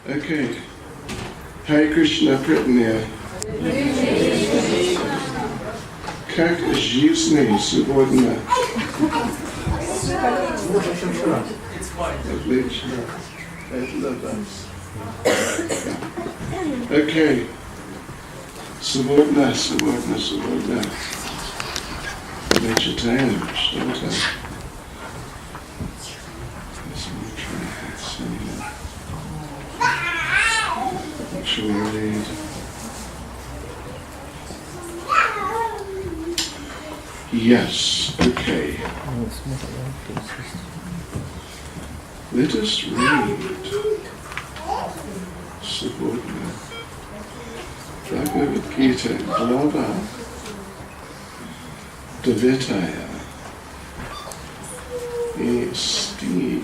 Okay. Hare Krishna, преданные. Как жизнь сегодня? Отлично. Это да. Окей. Сегодня. Мы читаем что-то. Shall we read? Yes, okay. Let us read сегодня Bhagavad Gita, глава 9 и стих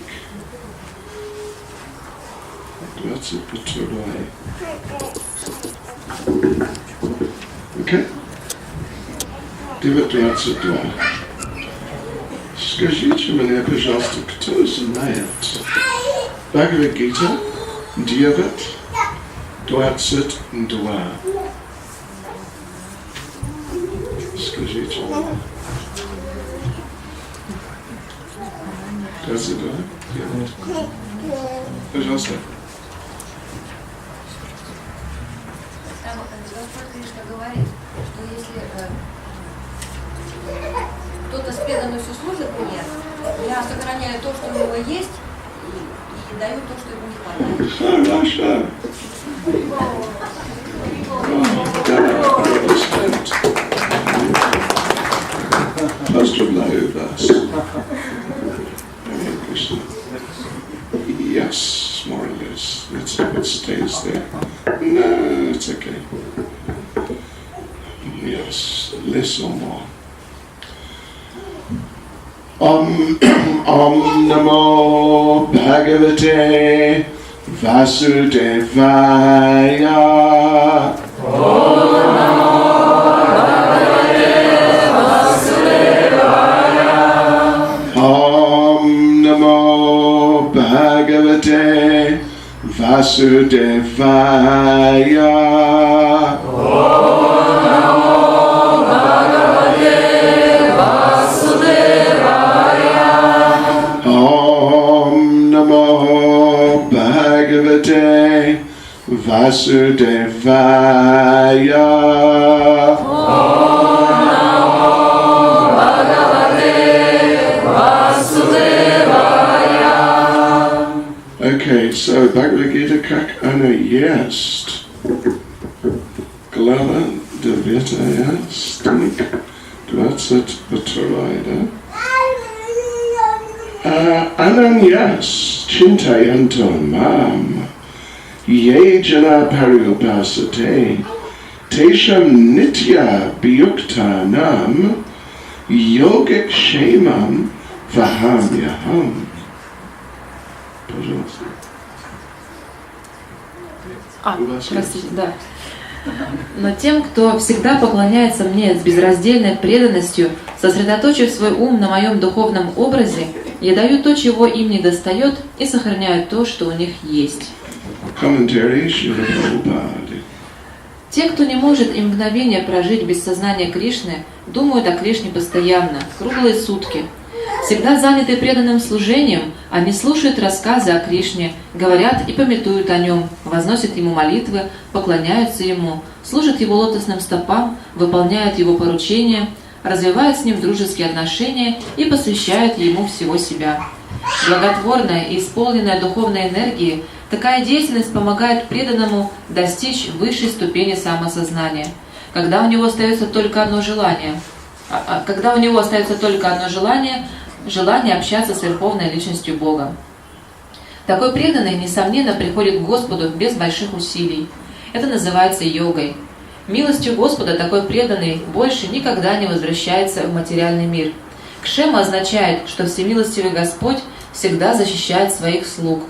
22. Окей? 9:22. Скажите мне, пожалуйста, кто знает Бхагавад Гита 9:22? Скажите мне. 22? Пожалуйста. Кришна говорит, что если кто-то с преданностью служит мне, я сохраняю то, что у него есть, и даю то, что ему не хватает. Поздравляю вас. Yes, more or less. Let's hope it stays there. No, it's okay. Yes, less or more. Om Namo Bhagavate Vasudevaya. Om Namo Bhagavate Vasudevaya. Om Namo Bhagavate Vasudevaya. Vasudevaya. Om Namo Bhagavate Vasudevaya. Okay, so Bhagavad Gita как она есть. Глава 9, стих 22, да? Ананьяс чинтаянто мам. Ye jana pariyopasate tesham nitya biyukta nam yogic shemam vahamyaham. Пожалуйста. Простите, да. Но тем, кто всегда поклоняется мне с безраздельной преданностью, сосредоточив свой ум на моем духовном образе, я даю то, чего им не достает, и сохраняю то, что у них есть. Те, кто не может и мгновение прожить без сознания Кришны, думают о Кришне постоянно, круглые сутки. Всегда заняты преданным служением, они слушают рассказы о Кришне, говорят и памятуют о Нем, возносят Ему молитвы, поклоняются Ему, служат Его лотосным стопам, выполняют Его поручения, развивают с Ним дружеские отношения и посвящают Ему всего себя. Благотворная и исполненная духовной энергии, такая деятельность помогает преданному достичь высшей ступени самосознания. Когда у него остается только одно желание, желание общаться с Верховной Личностью Бога. Такой преданный, несомненно, приходит к Господу без больших усилий. Это называется йогой. Милостью Господа такой преданный больше никогда не возвращается в материальный мир. Кшема означает, что всемилостивый Господь всегда защищает своих слуг.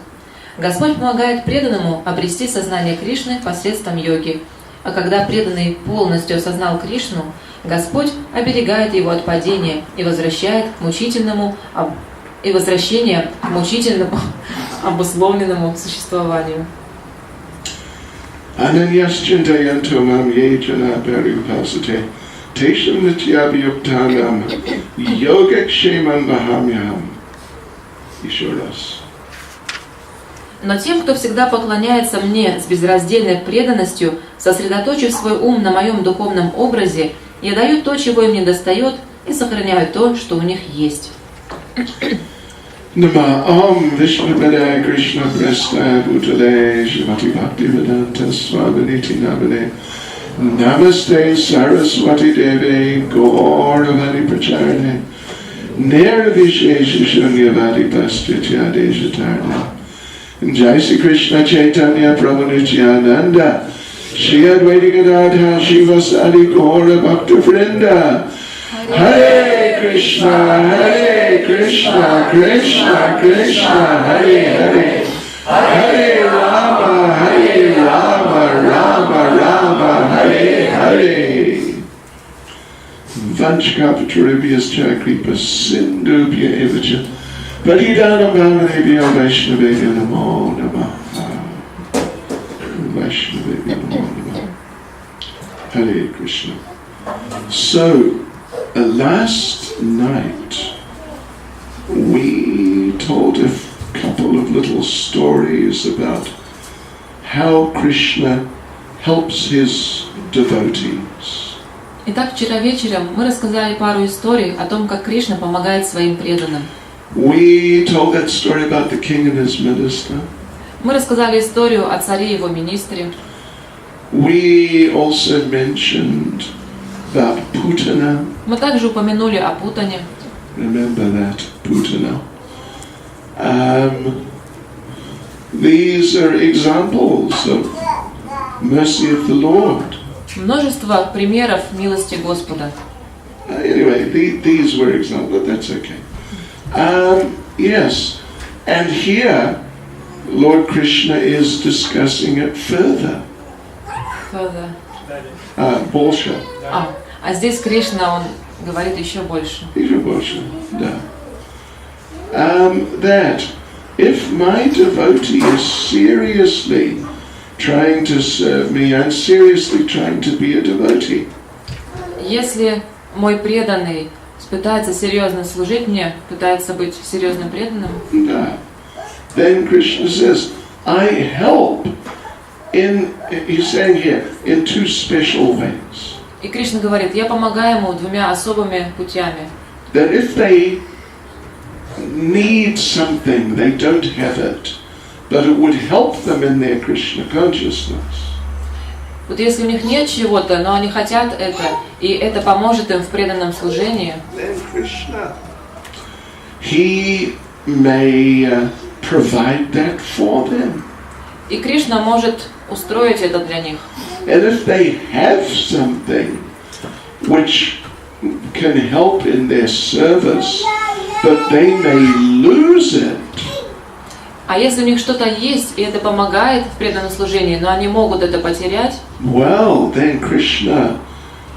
Господь помогает преданному обрести сознание Кришны посредством йоги. А когда преданный полностью осознал Кришну, Господь оберегает его от падения и возвращает к мучительному обусловленному существованию. Ananyaschintayantomam yejana paripasate tesham nityabhyuktanam yogaksheman mahamyam. Еще раз. Но тем, кто всегда поклоняется мне с безраздельной преданностью, сосредоточив свой ум на моем духовном образе, я даю то, чего им недостает, и сохраняю то, что у них есть. Nama Om Vishnupadaya Krishna Prestaya Bhutale Shrimati Bhaktivedanta Swami Namane Namaste Saraswati Deve Gauravani Pracharane Nirvishesha Shunyavadi Pastitya Deshatarne Jai Sri Krishna Chaitanya Prabhu Nityananda Shri Advaita Gadadhara Shivasadi Gaura Bhakta Vrinda Hare Krishna, Krishna Krishna, Hare Hare, Hare Rama, Rama Rama, Hare Hare. Vanchkapataribhyascha kripa sindhubhya evacha Patidanam Bhavanebhyo Vaishnavebhyo Namo Namaha. Vaishnavebhyo Namo Namaha. Hare Krishna. So, last night we told a couple of little stories about how Krishna helps his devotees. Итак, вчера вечером мы рассказали пару историй о том, как Кришна помогает своим преданным. We told that story about the king and his minister. Мы рассказали историю о царе и его министре. We also mentioned about Putana. Мы также упомянули о Путане. Remember that, Putana. These are examples of mercy of the Lord. Множество примеров милости Господа. Anyway, these were examples, that's okay. Yes, and here Lord Krishna is discussing it further. Further. Больше. А здесь Кришна, он говорит еще больше. Еще больше, да. That if my devotee is seriously trying to serve me and seriously trying to be a devotee, если мой преданный пытается серьезно служить мне, пытается быть серьезным преданным, да, then Krishna says, I help he's saying here, in two special ways. И Кришна говорит, я помогаю ему двумя особыми путями. That if they need something, they don't have it, but it would help them in their Krishna consciousness. Вот если у них нет чего-то, но они хотят это, и это поможет им в преданном служении, Then Krishna, he may provide that for them. и Кришна может устроить это для них. And if they have something which can help in their service, but they may lose it. А если у них что-то есть, и это помогает в преданном служении, но они могут это потерять, Well, then Krishna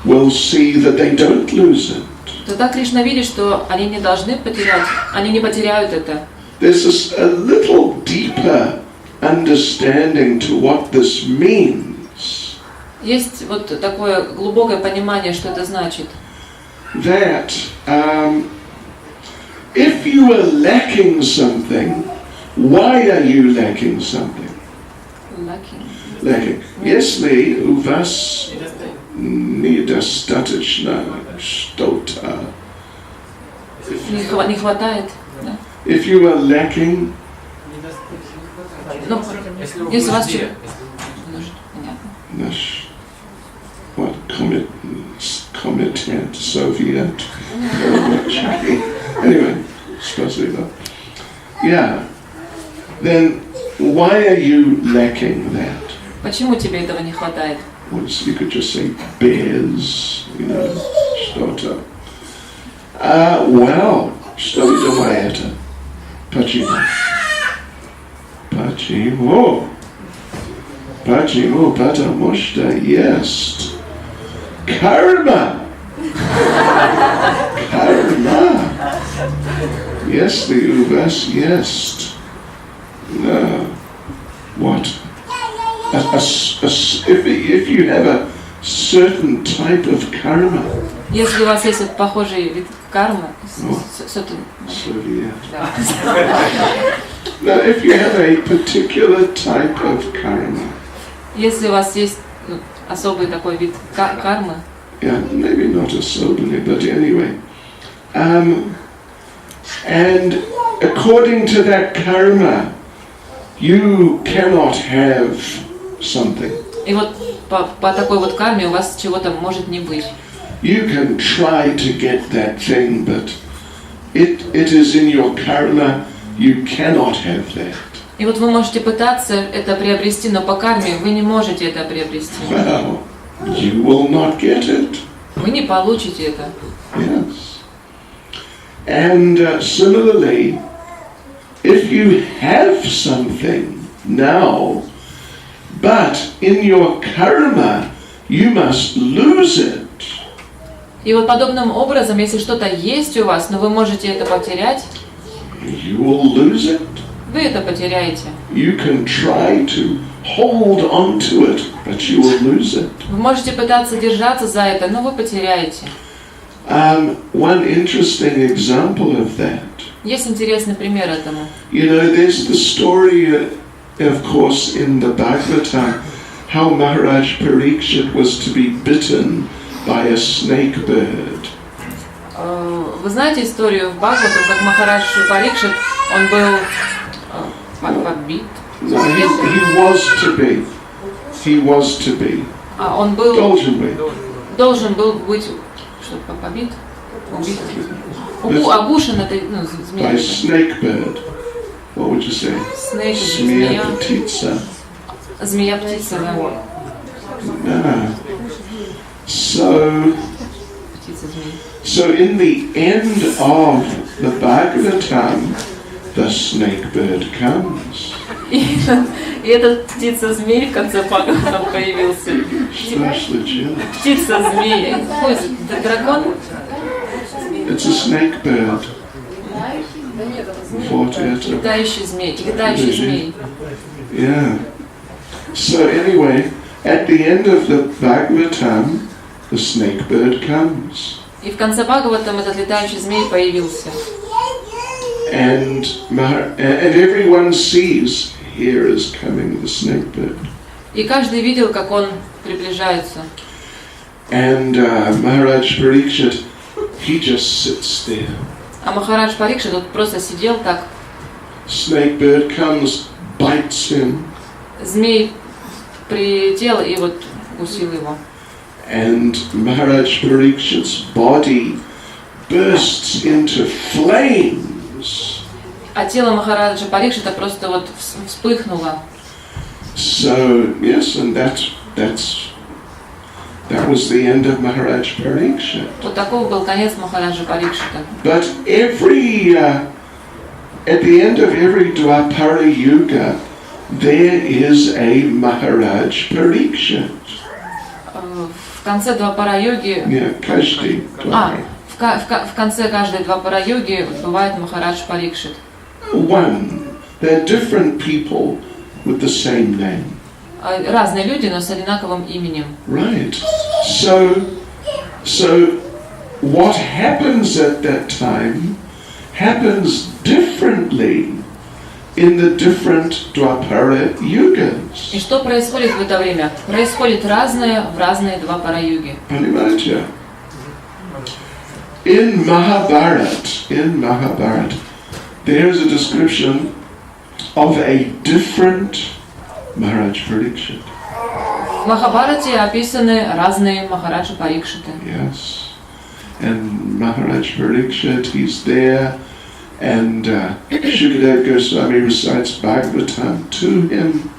will see that they don't lose it. тогда Кришна видит, что они не должны потерять, они не потеряют это. There's a little deeper understanding to what this means. Есть вот такое глубокое понимание, что это значит. That if you are lacking something, why are you lacking something? Lacking. Если у вас недостаточно что-то. Не хватает. Да? If you are lacking, Ну, если у вас чего? what, commitment, Soviet, anyway, спасибо. Yeah, then why are you lacking that? Почему тебе этого не хватает? Well, you could just say без, что-то. Well, что вы думаете? Почему? Почему? Почему? Потому что есть карма. Карма. Если у вас есть what? if you have a certain type of karma. Если у вас есть вот похожий вид кармы, No, if you have a particular type of karma. Если у вас есть особый такой вид кармы. Yeah, maybe not особенный, but anyway. And according to that karma, you cannot have something. И вот по такой вот карме у вас чего-то может не быть. You can try to get that thing, but it is in your karma. You cannot have that. И вот вы можете пытаться это приобрести, но по карме вы не можете это приобрести. Well, you will not get it. Вы не получите это. Yes. And similarly, if you have something now, but in your karma you must lose it. И вот подобным образом, если что-то есть у вас, но вы можете это потерять, you will lose it. Вы это потеряете. You can try to hold on to it, but you will lose it. Вы можете пытаться держаться за это, но вы потеряете. One interesting example of that. Есть интересный пример этому. You know, there's the story, of course, in the Bhagavatam, how Mахарадж Parikshit was to be bitten by a snake bird. Вы знаете историю в Бхагаватам, как Махарадж Парикшит, он был побит? No, he was to be. He was to be. Он был должен был быть что, побит? Убит? Обушен этой змеей. By snake bird. What would you say? Snake, змея птица. Змея птица, да. No. So in the end of the Bhagavatam, the snake bird comes. И этот птица-змей в конце Бхагаватам появился. Что случилось? Птица-змей. Какой дракон? It's a snake bird. Вот это. Летающий змей. Летающий змей. Yeah. So anyway, at the end of the Bhagavatam, the snake bird comes. И в конце Бхагаватам этот летающий змей появился. And everyone sees, here is coming the snake bird. И каждый видел, как он приближается. And Maharaj Parikshit, he just sits there. А Махарадж Парикшит тут просто сидел так. Snake bird comes, bites him. Змей прилетел и вот укусил его. And Maharaj Parikshit's body bursts into flames. А тело Махараджа Парикшита просто вот вспыхнуло. So yes, and that was the end of Maharaj Parikshit. Вот таков был конец Махараджа Парикшита. But at the end of every Dwapara Yuga, there is a Maharaj Parikshit. В конце Двапара-йоги, в конце каждой Двапара-йоги бывает Махарадж Парикшит. They're different people with the same name. Разные люди, но с одинаковым именем. Right. So what happens at that time happens differently in the different Dwapara yugas. И что происходит в это время? Происходит разное в разные Двапара-юги. Понимаете? In Mahabharata, there's a description of a different Maharaj Parikshit. В Махабхарате описаны разные Махараджи Парикшиты. Yes. And Maharaj Parikshit, he's there, and Shukadeva Goswami recites Bhagavatam to him.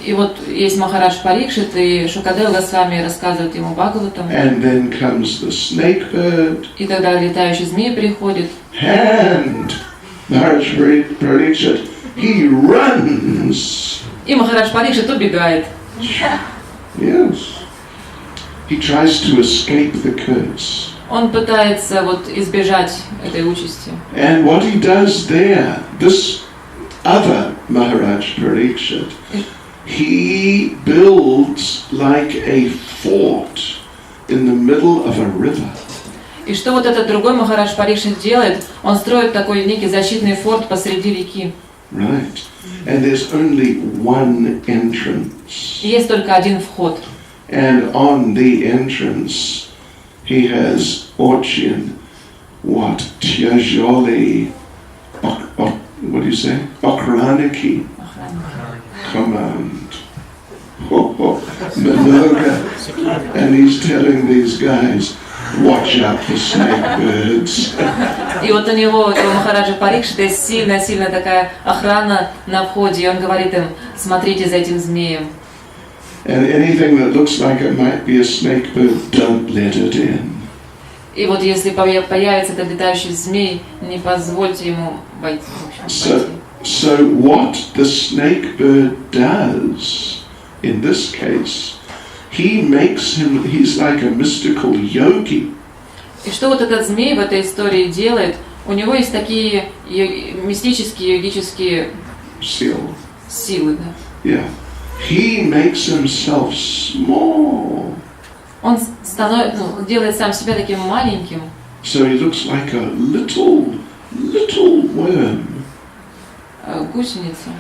И вот есть Махарадж Парикшит, и Шукадева Госвами рассказывает ему Бхагаватам. And then comes the snake bird. И тогда летающий змей приходит. And Maharaj Parikshit, he runs. И Махарадж Парикшит убегает. Yes. He tries to escape the curse. Он пытается вот избежать этой участи. And what he does there, this other Maharaj Parikshit, he builds like a fort in the middle of a river. И что вот этот другой Махарадж Парикшит делает? Он строит такой некий защитный форт посреди реки. Right. And there's only one entrance. И есть только один вход. And on the entrance he has очень тяжелый, what do you say? Охранники. Command. Много. And he's telling these guys, watch out for snake birds. И вот у него, Махараджа Парикшита, есть сильная такая охрана на входе, и он говорит им, смотрите за этим змеем. And anything that looks like it might be a snake bird, don't let it in. И вот если появится этот летающий змей, не позвольте ему войти. So what the snake bird does in this case, he's like a mystical yogi. И что вот этот змей в этой истории делает? У него есть такие мистические, йогические силы, да? Yeah. He makes himself small. Он делает сам себя таким маленьким. So he looks like a little worm. Гусеница,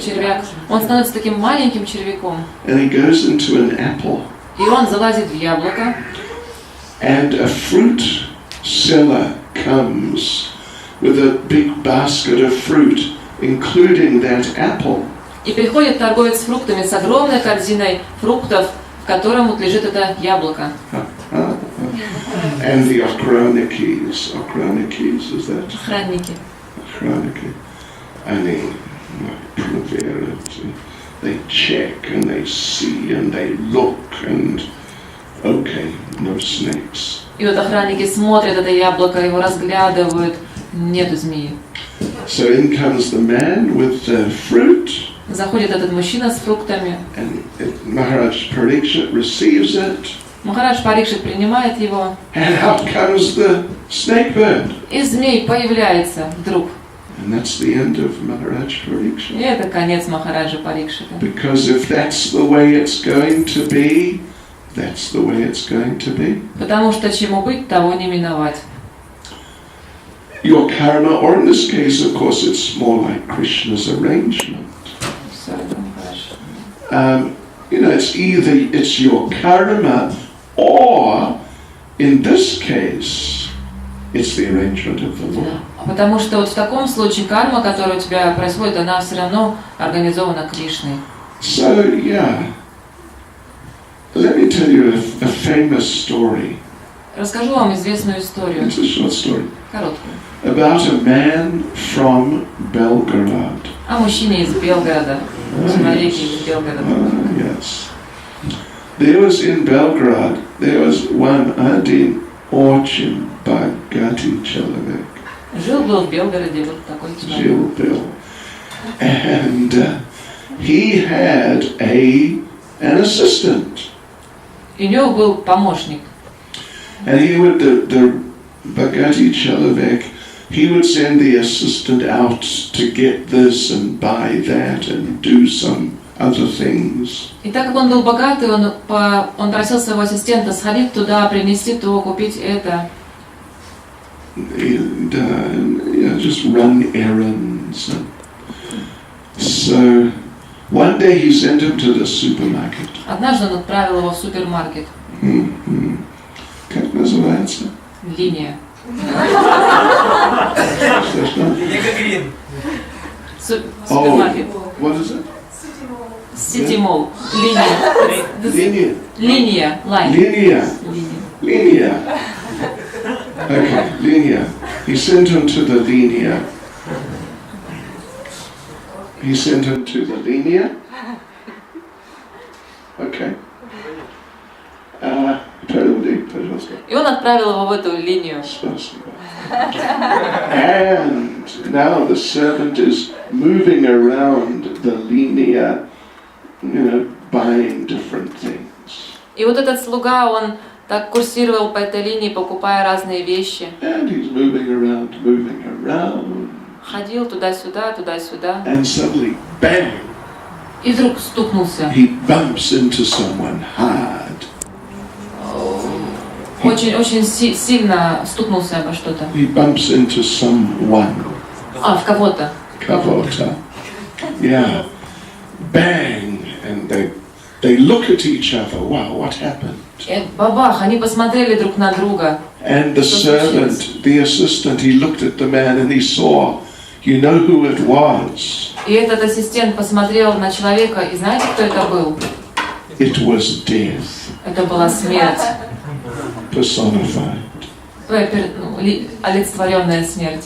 червяк. Он становится таким маленьким червяком. And he goes into an apple. И он залазит в яблоко. And a fruit seller comes with a big basket of fruit, including that apple. И приходит торговец фруктами с огромной корзиной фруктов, в котором вот лежит это яблоко. And the ochronikis, is that? Охранники. And they check and they see and they look and okay, no snakes. И вот охранники смотрят это яблоко, его разглядывают, нету змеи. So in comes the man with the fruit. Заходит этот мужчина с фруктами. And Maharaj Parikshit receives it. Махарадж Парикшит принимает его. And out comes the snake bird. И змей появляется вдруг. And that's the end of Maharaj Parikshit. И это конец Махараджа Парикшита. Because if that's the way it's going to be, that's the way it's going to be. Потому что чему быть, того не миновать. Your karma, or in this case, of course, it's more like Krishna's arrangement. It's either it's your karma, or in this case, it's the arrangement of the Lord. Потому что вот в таком случае карма, которая у тебя происходит, она все равно организована Кришной. So yeah, let me tell you a famous story. Расскажу вам известную историю. It's a short story. Короткую. About a man from Belgorod. О мужчине из Белгорода. Человеке из Белгорода. Yes. There was in Belgrade, there was one один очень богатый человек. Жил-был в Белгороде вот такой человек. Жил-был. And he had an assistant. И у него был помощник. And he would, the богатый человек, he would send the assistant out to get this and buy that and do some other things. И так как он был богатый, он просил своего ассистента сходить туда, принести то, купить это. And, just run errands. So one day he sent him to the supermarket. Однажды он отправил его в супермаркет. Как называется? Линия. Супермаркет. What is it? City Mall. Линия. Линия. Linia. Okay, Linia. He sent him to the Linia. Okay. И он отправил его в эту линию. And now the servant is moving around the linia, buying different things. И вот этот слуга, он так курсировал по этой линии, покупая разные вещи. And he's moving around. Ходил туда-сюда, туда-сюда. And suddenly, bang! И вдруг стукнулся. He bumps into someone hard. Очень сильно стукнулся обо что-то. He bumps into someone. В кого-то. Kavota. Yeah. Bang. And they look at each other. Wow, what happened? Бабах, они посмотрели друг на друга. And the servant, the assistant, he looked at the man and he saw, you know who it was? И этот ассистент посмотрел на человека, и знаете, кто это был? It was death. Это была смерть. Personified. Олицетворенная смерть.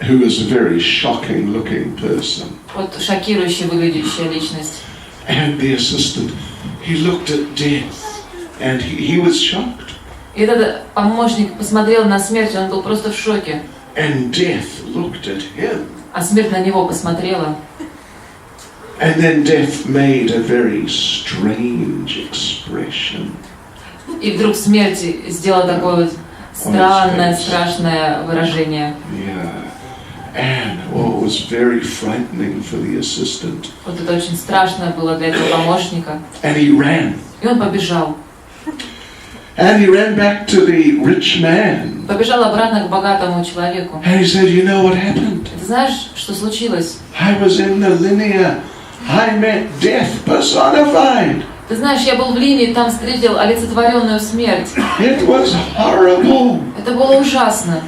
Who was a very shocking looking person. Вот шокирующая выглядящая личность. And the assistant, he looked at death and he was shocked. И этот помощник посмотрел на смерть, он был просто в шоке. And death looked at him. А смерть на него посмотрела. And then death made a very strange expression. И вдруг смерть сделала такое вот странное, страшное выражение. Yeah. And it was very frightening for the assistant. Вот это очень страшно было для этого помощника. And he ran. И он побежал. And he ran back to the rich man. Побежал обратно к богатому человеку. And he said, you know what happened? Ты знаешь, что случилось? I was in the linear. I met death personified. Ты знаешь, я был в линии, там встретил олицетворенную смерть. It was horrible. Это было ужасно.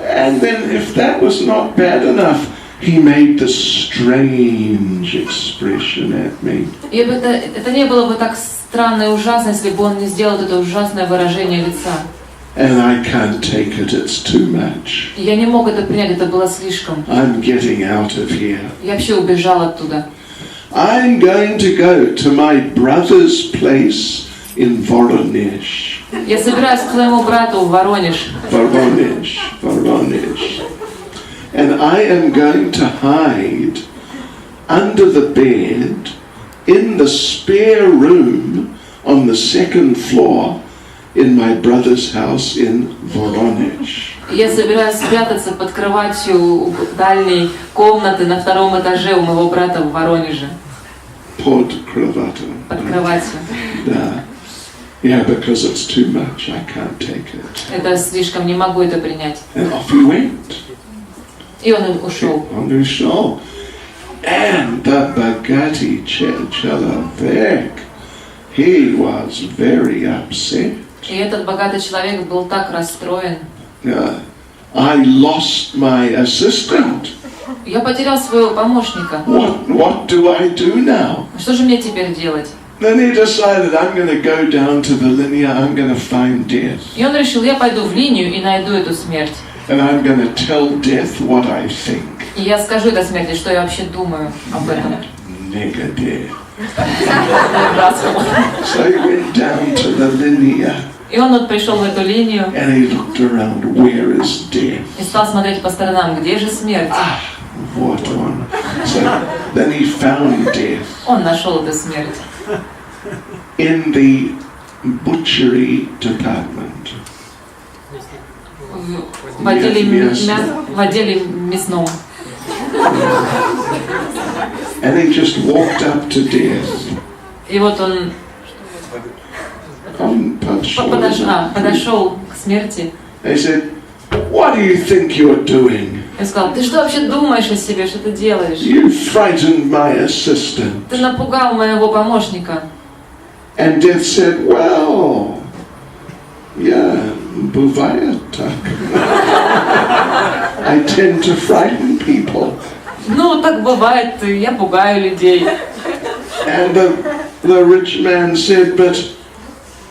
And then if that was not bad enough, he made this strange expression at me. И это не было бы так странно и ужасно, если бы он не сделал это ужасное выражение лица. And I can't take it, it's too much. И я не мог это принять, это было слишком. I'm getting out of here. Я вообще убежал оттуда. I'm going to go to my brother's place in Voronezh. Я собираюсь к своему брату в Воронеж. Voronezh. And I am going to hide under the bed in the spare room on the second floor in my brother's house in Voronezh. Я собираюсь спрятаться под кроватью дальней комнаты на втором этаже у моего брата в Воронеже. Под кроватью. Под кроватью. Да. Yeah, because it's too much. I can't take it. Это слишком, не могу это принять. And off he went. И он ушел. Он ушел. And the Bhakti Chalavek, he was very upset. И этот богатый человек был так расстроен. I lost my assistant. Я потерял своего помощника. What do I do now? Что же мне теперь делать? Then he decided, I'm going to go down to the linear, I'm going to find death. И он решил, я пойду в линию и найду эту смерть. And I'm going to tell death what I think. И я скажу этой смерти, что я вообще думаю об этом. Negative. So he went down to the linear. И он вот пришел в эту линию. And he looked around, where is death? И стал смотреть по сторонам, где же смерть? What one? So then he found death. Он нашел эту смерть. In the butchery department. В отделе мясном. And he just walked up to death. И вот он подошел к смерти. He said, what do you think you're doing? И сказал, ты что вообще думаешь о себе, что ты делаешь? You frightened my assistant. Ты напугал моего помощника. And death said, well, yeah, бывает так. I tend to frighten people. Ну, так бывает, я пугаю людей. And the rich man said, but,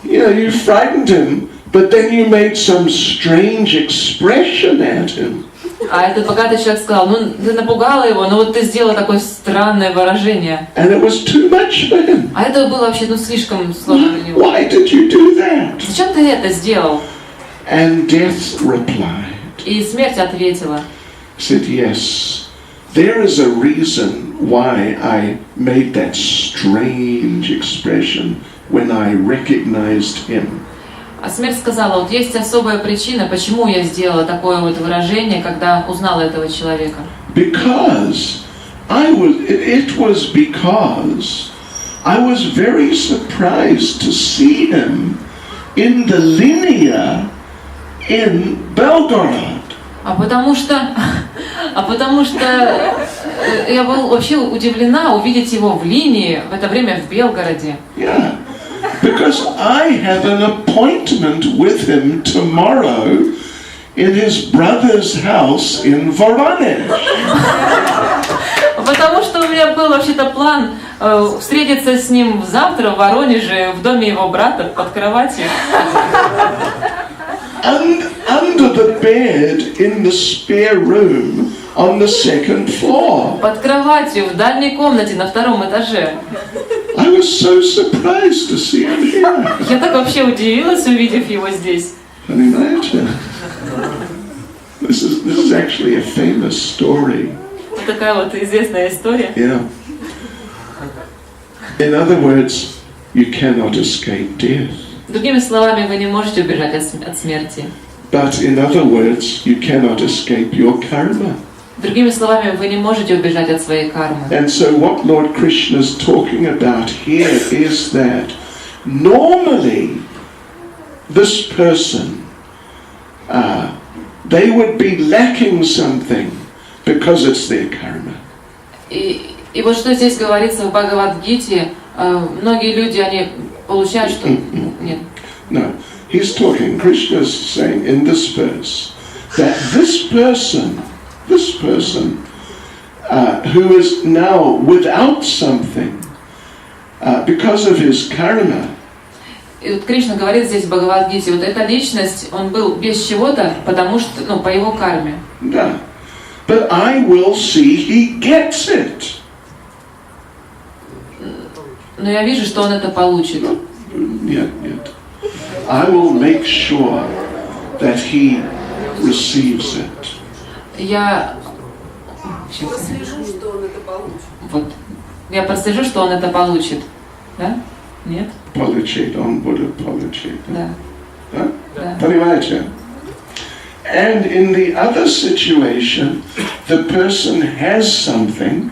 you frightened him, but then you made some strange expression at him. А этот богатый человек сказал, ну, ты напугала его, но вот ты сделала такое странное выражение. And it was too much for him. А это было вообще, слишком сложно для него. Why did you do that? Зачем ты это сделал? And death replied. И смерть ответила. Said, yes, there is a reason why I made that strange expression when I recognized him. А смерть сказала, вот есть особая причина, почему я сделала такое вот выражение, когда узнала этого человека. Because It was because I was very surprised to see him in the linear in Belgorod. А потому что я был вообще удивлена увидеть его в линии в это время в Белгороде. Yeah, because I have an appointment with him tomorrow in his brother's house in Voronezh. Потому что у меня был вообще-то план встретиться с ним завтра в Воронеже, в доме его брата, под кроватью. Under the bed in the spare room on the second floor. Под кроватью в дальней комнате на втором этаже. I was so surprised to see him here. Я так вообще удивилась, увидев его здесь. Can you imagine? This is actually a famous story. Вот такая вот известная история. Yeah. In other words, you cannot escape death. Другими словами, вы не можете убежать от смерти. But in other words, you cannot escape your karma. Другими словами, вы не можете убежать от своей кармы. And so what Lord Krishna is talking about here is that normally this person, they would be lacking something because it's their karma. И вот что здесь говорится в Бхагавад-гите, многие люди, они получают, что... Нет. No, he's talking, Krishna is saying in this verse, that this person who is now without something because of his karma. И вот Кришна говорит здесь в Бхагавад-гите, вот эта личность, он был без чего-то, потому что, по его карме. Да. But I will see he gets it. Но я вижу, что он это получит. Нет. I will make sure that he receives it. Я Прослежу, что он это получит. Вот. Я прослежу, что он это получит. Да? Нет? Получит, он будет получить. Да. Да? Да. Понимаете? And in the other situation, the person has something.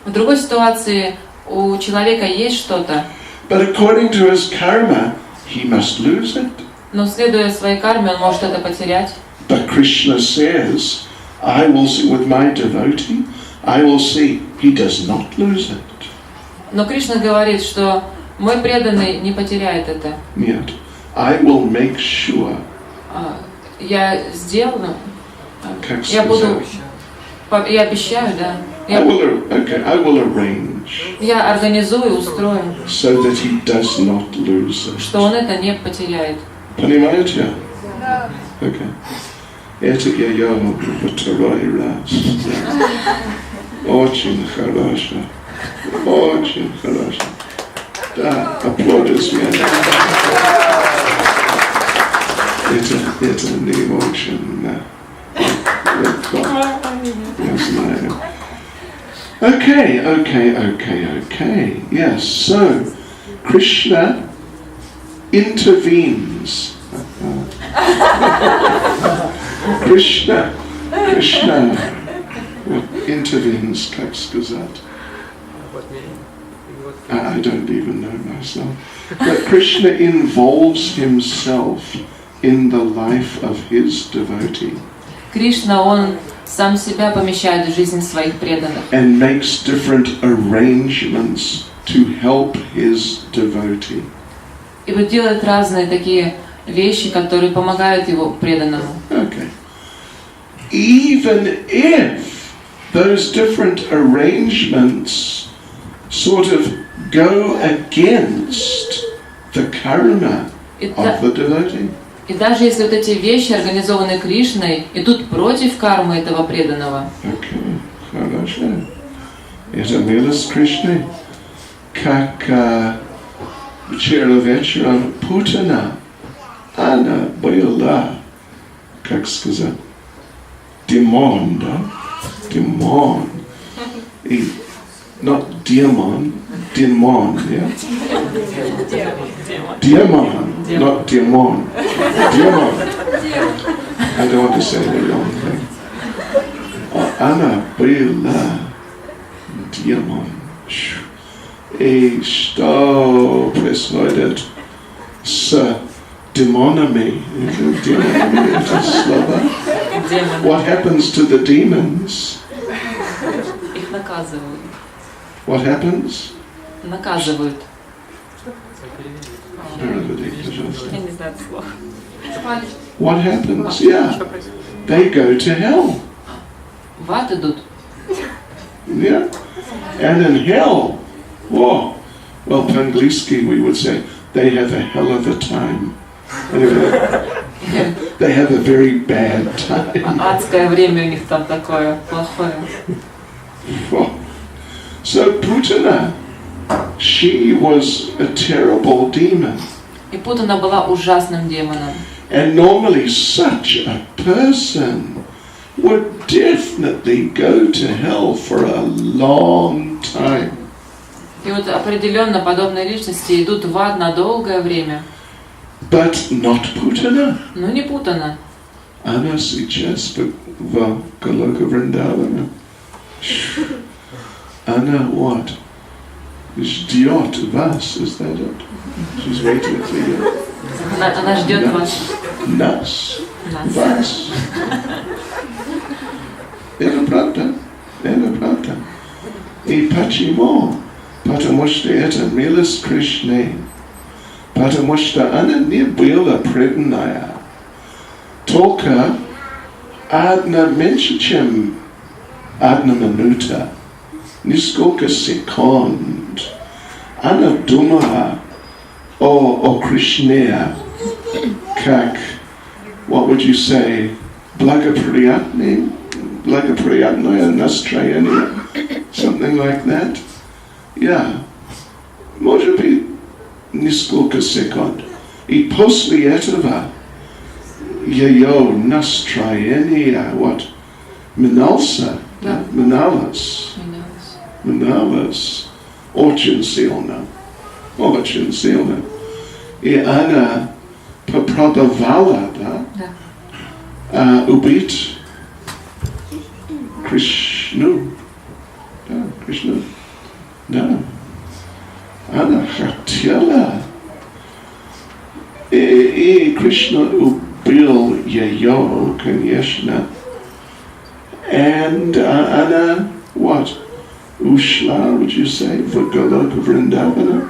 В другой ситуации у человека есть что-то, But according to his karma, he must lose it. но следуя своей карме, он может это потерять. But Krishna says, I will see with my devotee, I will see he does not lose it. Но Кришна говорит, что мой преданный не потеряет это. Нет. I will make sure. Я сделаю, Как я буду, сказать? я обещаю, да. I will arrange Я организую, устрою, so that he does not lose it. что он это не потеряет. Понимаете? Okay. Это я второй раз. Очень хорошо. Очень хорошо. Да, аплодисменты. Это не очень легко. Я знаю. Okay. Yes, so Krishna intervenes. Krishna intervenes, как сказать? I don't even know myself. But Krishna involves himself in the life of his devotee. Кришна, он сам себя помещает в жизнь своих преданных. And makes different arrangements to help his devotee. И вот делает разные такие вещи, которые помогают его преданному. Okay. Even if those different arrangements sort of go against the karma of the devotee. И даже если вот эти вещи, организованные Кришной, идут против кармы этого преданного. Okay, хорошо. Это милость Кришны. Как вчера вечером Путина она была, как сказать, демон, да? Демон. И not demon, yeah? Demon, not demon. Demon. I don't want to say the wrong thing. Она была демон. И что происходит с демонами? Демонами это слово. What happens to the demons? Их наказывают. What happens? Наказывают. Я не знаю слова. What happens? Yeah. They go to hell. В ад идут. Yeah. And in hell, well, по-английски we would say, they have a hell of a time. They have a very bad time. Адское время у них там такое плохое. So Putana, she was a terrible demon. И Путана была ужасным демоном. And normally such a person would definitely go to hell for a long time. И вот определенно подобные личности идут в ад на долгое время. But not Putana. Но не Путана. Она сейчас в Голога Вриндавана. Она what? Ждет вас, is that it? She's waiting for you. Она ждет вас. Нас. Вас. Это правда. Это правда. И почему? Потому что это милость Кришны. Потому что она не была преданная. Только одна меньше, чем одна минута. Несколько секунд. Она думала о Кришне как, what would you say, благоприятное настроение, something like that. Yeah. Может быть, несколько секунд. И после этого ее настроение, what? Менялось. Очень сильно. Очень сильно. И она попробовала, убить Кришну. Да, Кришну. Да. Она хотела. И Кришна убил ее, конечно. And она, what? Ушла, would you say, в Голога Вриндавана?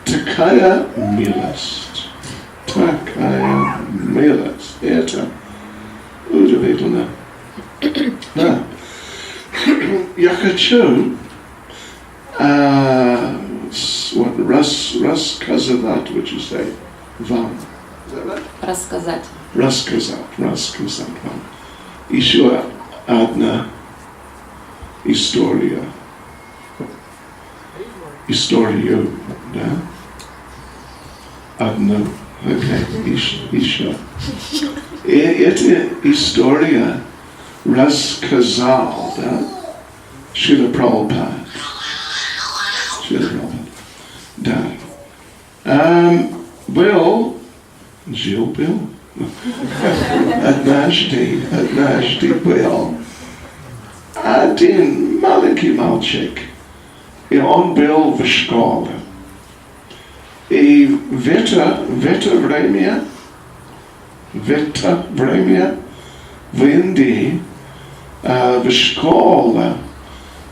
Такая милость. Такая милость. Это удивительно. Да. Я хочу рассказать, would you say, вам. Рассказать. Рассказать вам. Еще одна история. Историю, да? Одну. Окей, еще. И эта история рассказал, да? Шрила Прабхупада. Да. Жил-был. Однажды был один маленький мальчик, и он был в школе. И в это время в Индии в школе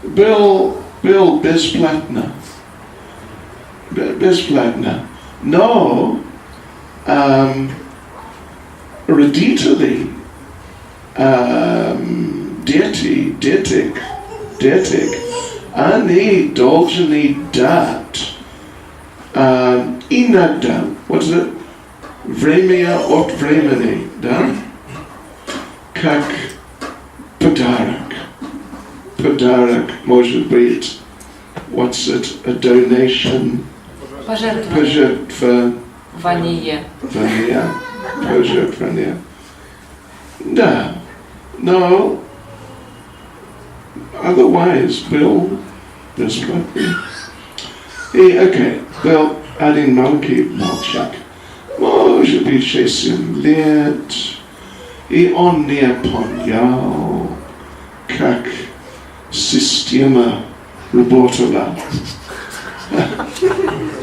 был бесплатно. Но родители, дети, они должны дать иногда, what is it? Время от времени, да? Как подарок. Подарок может быть, what's it? A donation. Пожертвование. Пожертвование. Да. Но otherwise был бесплатный. И окей, был один маленький мальчик. Может быть 6 лет. И он не понял. как система работала.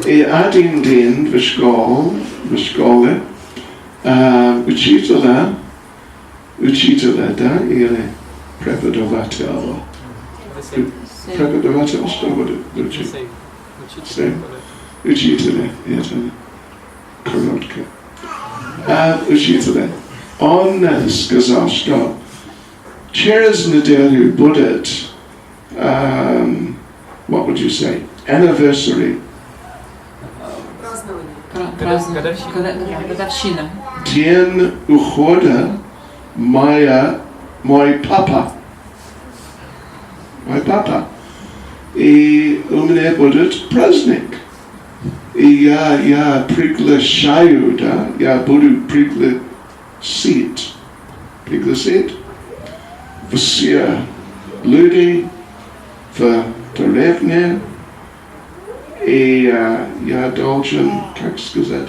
И один день в школе учителя, да, или преподаватель. Преподаватель, что будет учить? Учителя, это коротко. Учителя, он сказал, что через неделю будет, what would you say, anniversary. Годовщина. День ухода мой папа. И у меня будет праздник. И я приглашаю, да, я буду пригласить все люди в деревне. И я должен, как сказать,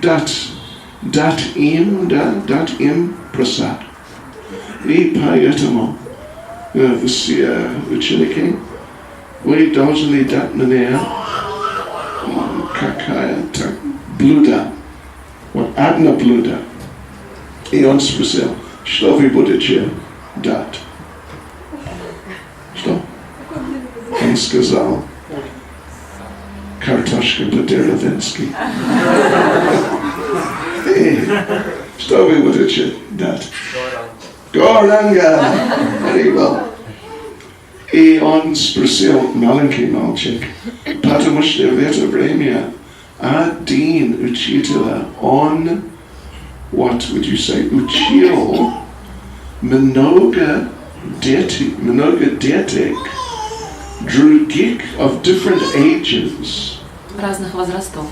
дать им просад. И поэтому все ученики, вы должны дать мне какое-то блюдо, вот одно блюдо. И он спросил, что вы будете дать? Что? Он сказал, картошка по-деревенски. Что вы будете дать? Горанга! Very well. И он спросил маленький мальчик, потому что в это время один учителя, он, what would you say, учил много детек, других of different ages. Разных возрастов.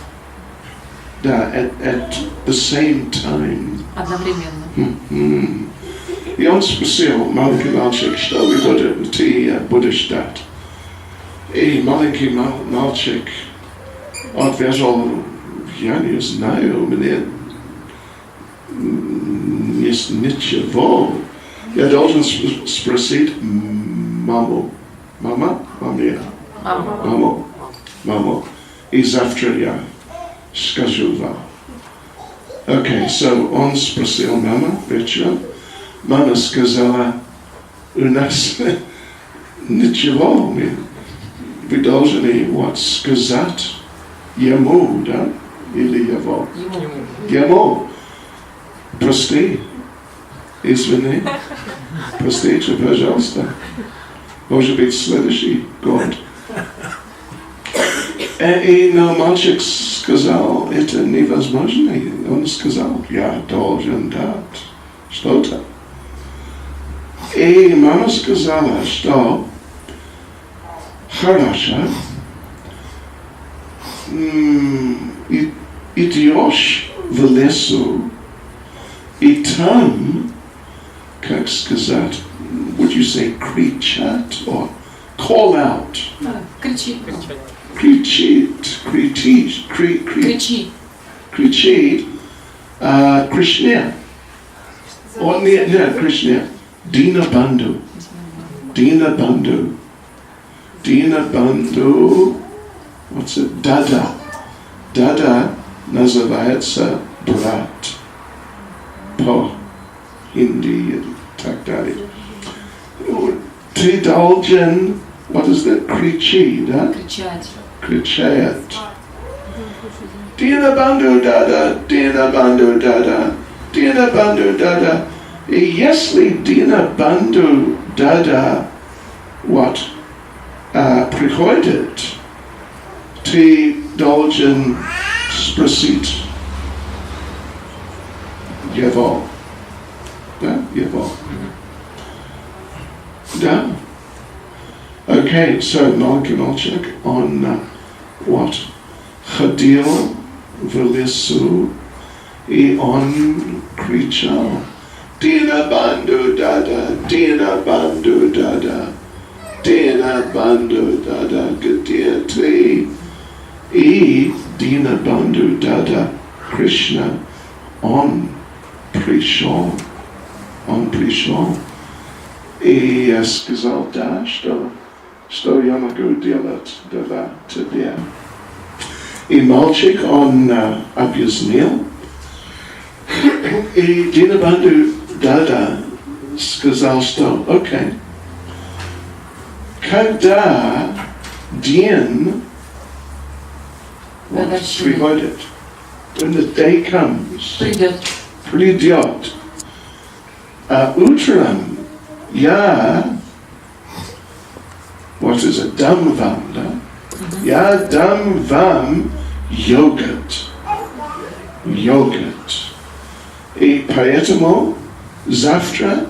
Да, at the same time. Одновременно. И он спросил маленький мальчик, что ты будешь дать? И маленький мальчик ответил, я не знаю, у меня есть ничего. Я должен спросить маму. Мама? Маму. И завтра я скажу вам. Окей, so он спросил маму вечером. Мама сказала, у нас ничего, вы должны сказать ему, да? Или его? Ему. Прости, извини, простите, пожалуйста. Может быть, следующий год. Но мальчик сказал, это невозможно. Он сказал, я должен дать что-то. И мама сказала, что хорошо, идешь в лесу, и там, как сказать, would you say кричать or call out? Кричит Кришне. Он нет, Кришне. Dina Bandhu, what's it? Dada называется брат по Hindi и так далее. Ты должен, what is that? Кричи, да? Кричать. Dina Bandhu Dada. И если Дина Банду Дада приходит, ты должен спросить его. Да? Его. Да? Окей, so маленький мальчик, он ходил в лесу, и он кричал. Dina Bandhu Dada, где ты? И Dina Bandhu Dada, Krishna, он пришел. И сказал, да, что я могу делать для тебя. И мальчик, он объяснил, и Динабанду Дада сказал, что окей, когда день приходит, when the day comes, придет, а утром я, what is it, дам вам, да? Я дам вам йогурт. И поэтому завтра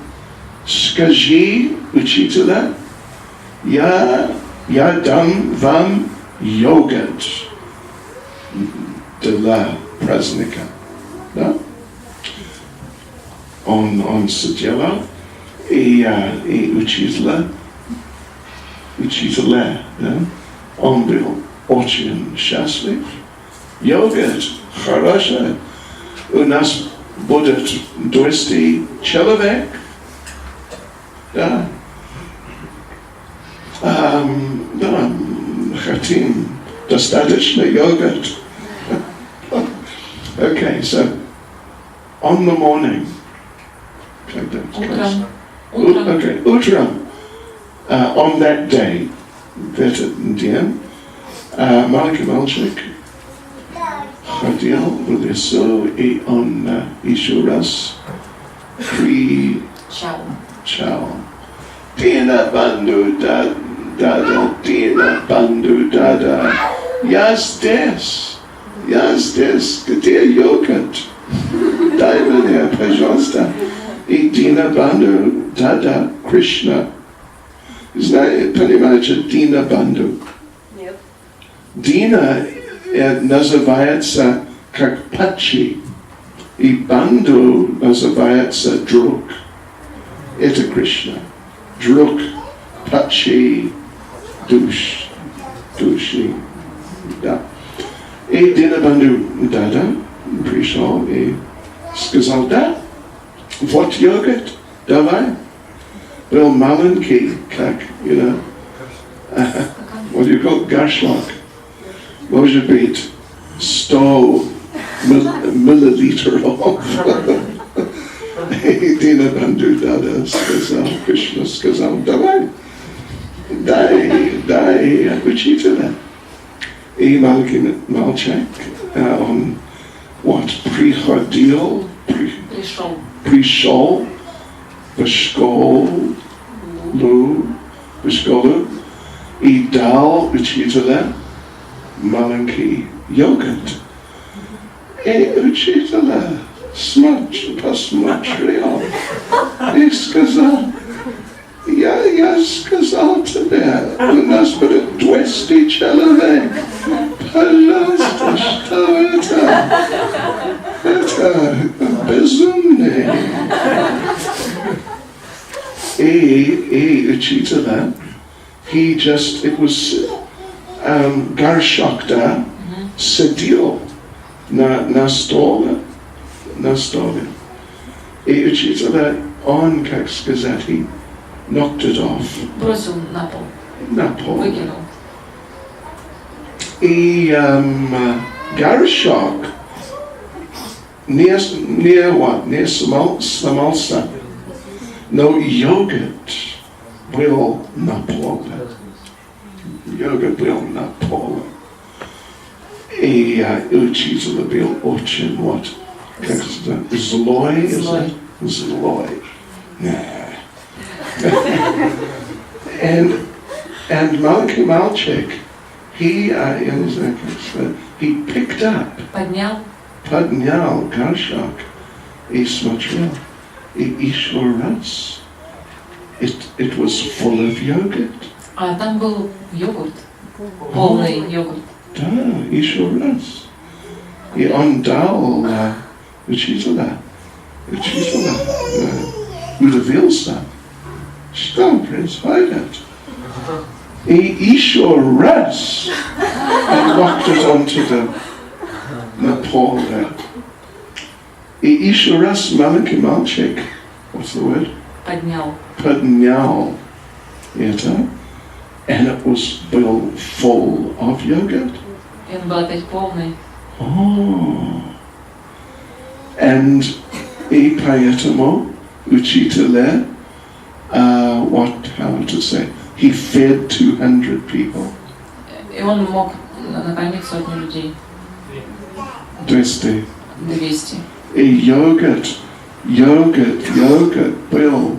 скажи учителя, я дам вам йогурт для праздника. Да? Он сидел и учителя, да? Он был очень счастлив. Йогурт хороший. У нас будет 200 человек. Да. Да, хотим достаточно йогурт. Okay, so on the morning. Okay, утром. On that day, в этот день, маленький мальчик ходил в лесу, и он еще раз кричал. Дина банду дада, Дина банду дада, я здесь, где йогурт? Дай мне, пожалуйста. И Дина банду дада Кришна. Знаете, понимаете, Дина банду? Нет. Дина называется как пачи, и банду называется друг. Это Кришна. Друг, пачи, души. Да. И Дина банду дада пришел и сказал, да, вот йогурт, давай. Был маленький, как, what do you call it, горшок. Может быть, 100 миллилитров. И Дина банду дада сказал, Кришна сказал, давай, дай учителя. И маленький мальчик, он пришел в школу и дал учителя маленький йогурт. И учителя посмотрел и сказал, я сказал тебе, у нас будет 200 человек. Пожалуйста, что это? Это безумный. И учителя, it was горшок, да, сидел на столе. И учителя, он, как сказать, knocked it off. Бросил на пол. Выкинул. И горшок не сломался, но йогурт был на поле. И учитель был очень, как сказать, злой. And маленький мальчик, he picked up, поднял горшок и смотрел, и еще раз, it was full of yogurt. А там был йогурт, полный йогурт. Да, еще раз. И он дал учителя, удивился, что происходит. И еще раз and walked it onto the pole there. И еще раз маленький мальчик, what's the word? поднял это, and it was full of yogurt. И он был опять полный. Oh. And и поэтому учителя, how to say, he fed 200 people. И он мог накормить сотню людей. 200. И йогурт был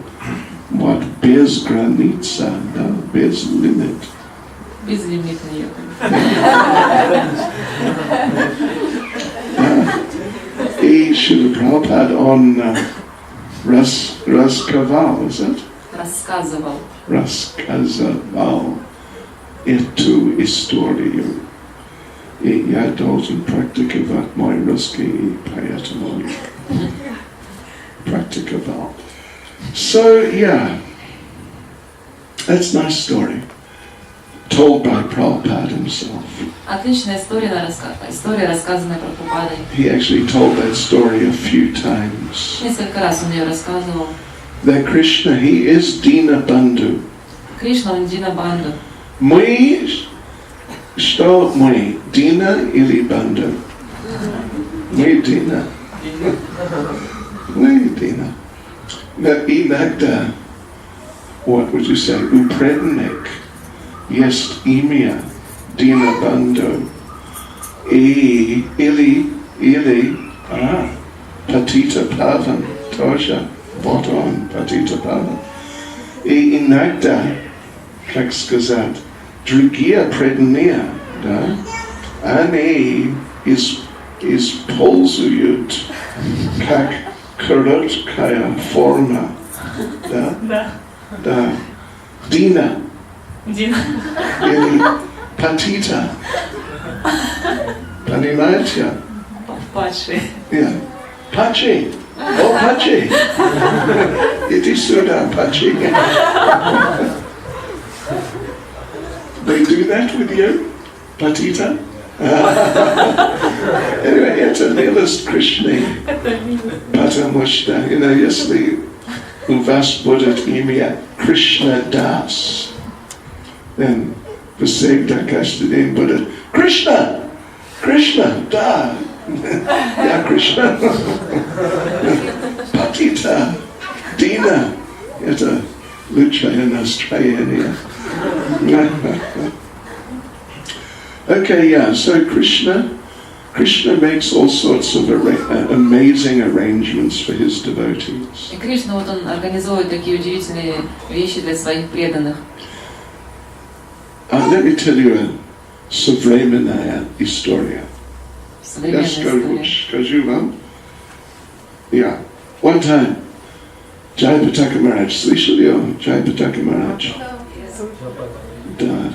без граница, да, без лимит. Безлимитный йогурт. И Шрила Прабхупада, он рассказывал эту историю. И я должен практиковать мой русский, и поэтому практиковал. So, yeah, that's a nice story, told by Prabhupada himself. Отличная история, рассказанная Прабхупадой. He actually told that story a few times. Несколько раз он ее рассказывал. That Krishna, he is Dina Bandhu. Кришна, он Дина Бандhu. Мы, что мы, Дина или Bandhu? Мы Дина. Мы Дина. Но иногда, what would you say, у преданных есть имя Дина Бандhu или Патита Паван тоже, вот он, Патита Паван. И иногда, как сказать, другие преданные, да, они используют как короткая форма, да? Да. Дина. Или Патита. Понимаете? Падший. Yeah. Пачи. О, Пачи. Иди сюда, Пачи. They do that with you? Patita? Anyway, это милость Кришны. Потому что, если у вас будет имя Кришна Дас, then всегда каждый день будет Кришна! Кришна, да! Я Кришна! Патита, Дина, это лучшее настроение. Okay, yeah, so Krishna makes all sorts of amazing arrangements for his devotees. И Кришна, вот он организовывает такие удивительные вещи для своих преданных. Let me tell you a современная история. Современная история. Скажу вам. Yeah, one time, Jayapataka Maharaj, слышали о Jayapataka Maharaj? Да.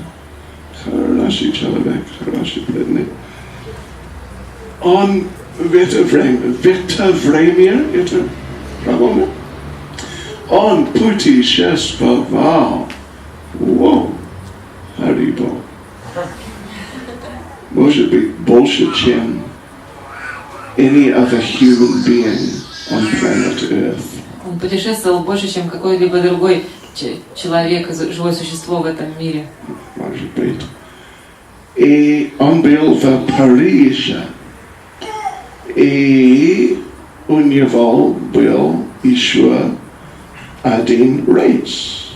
Хороший человек, хороший преданный. Он в это время, это правильно? Он путешествовал. Wow, Харибо. Может быть, больше, чем any other human being on planet Earth. Он путешествовал больше, чем какой-либо другой человек, живое существо в этом мире. Может быть. И он был в Париже. И у него был еще один рейс.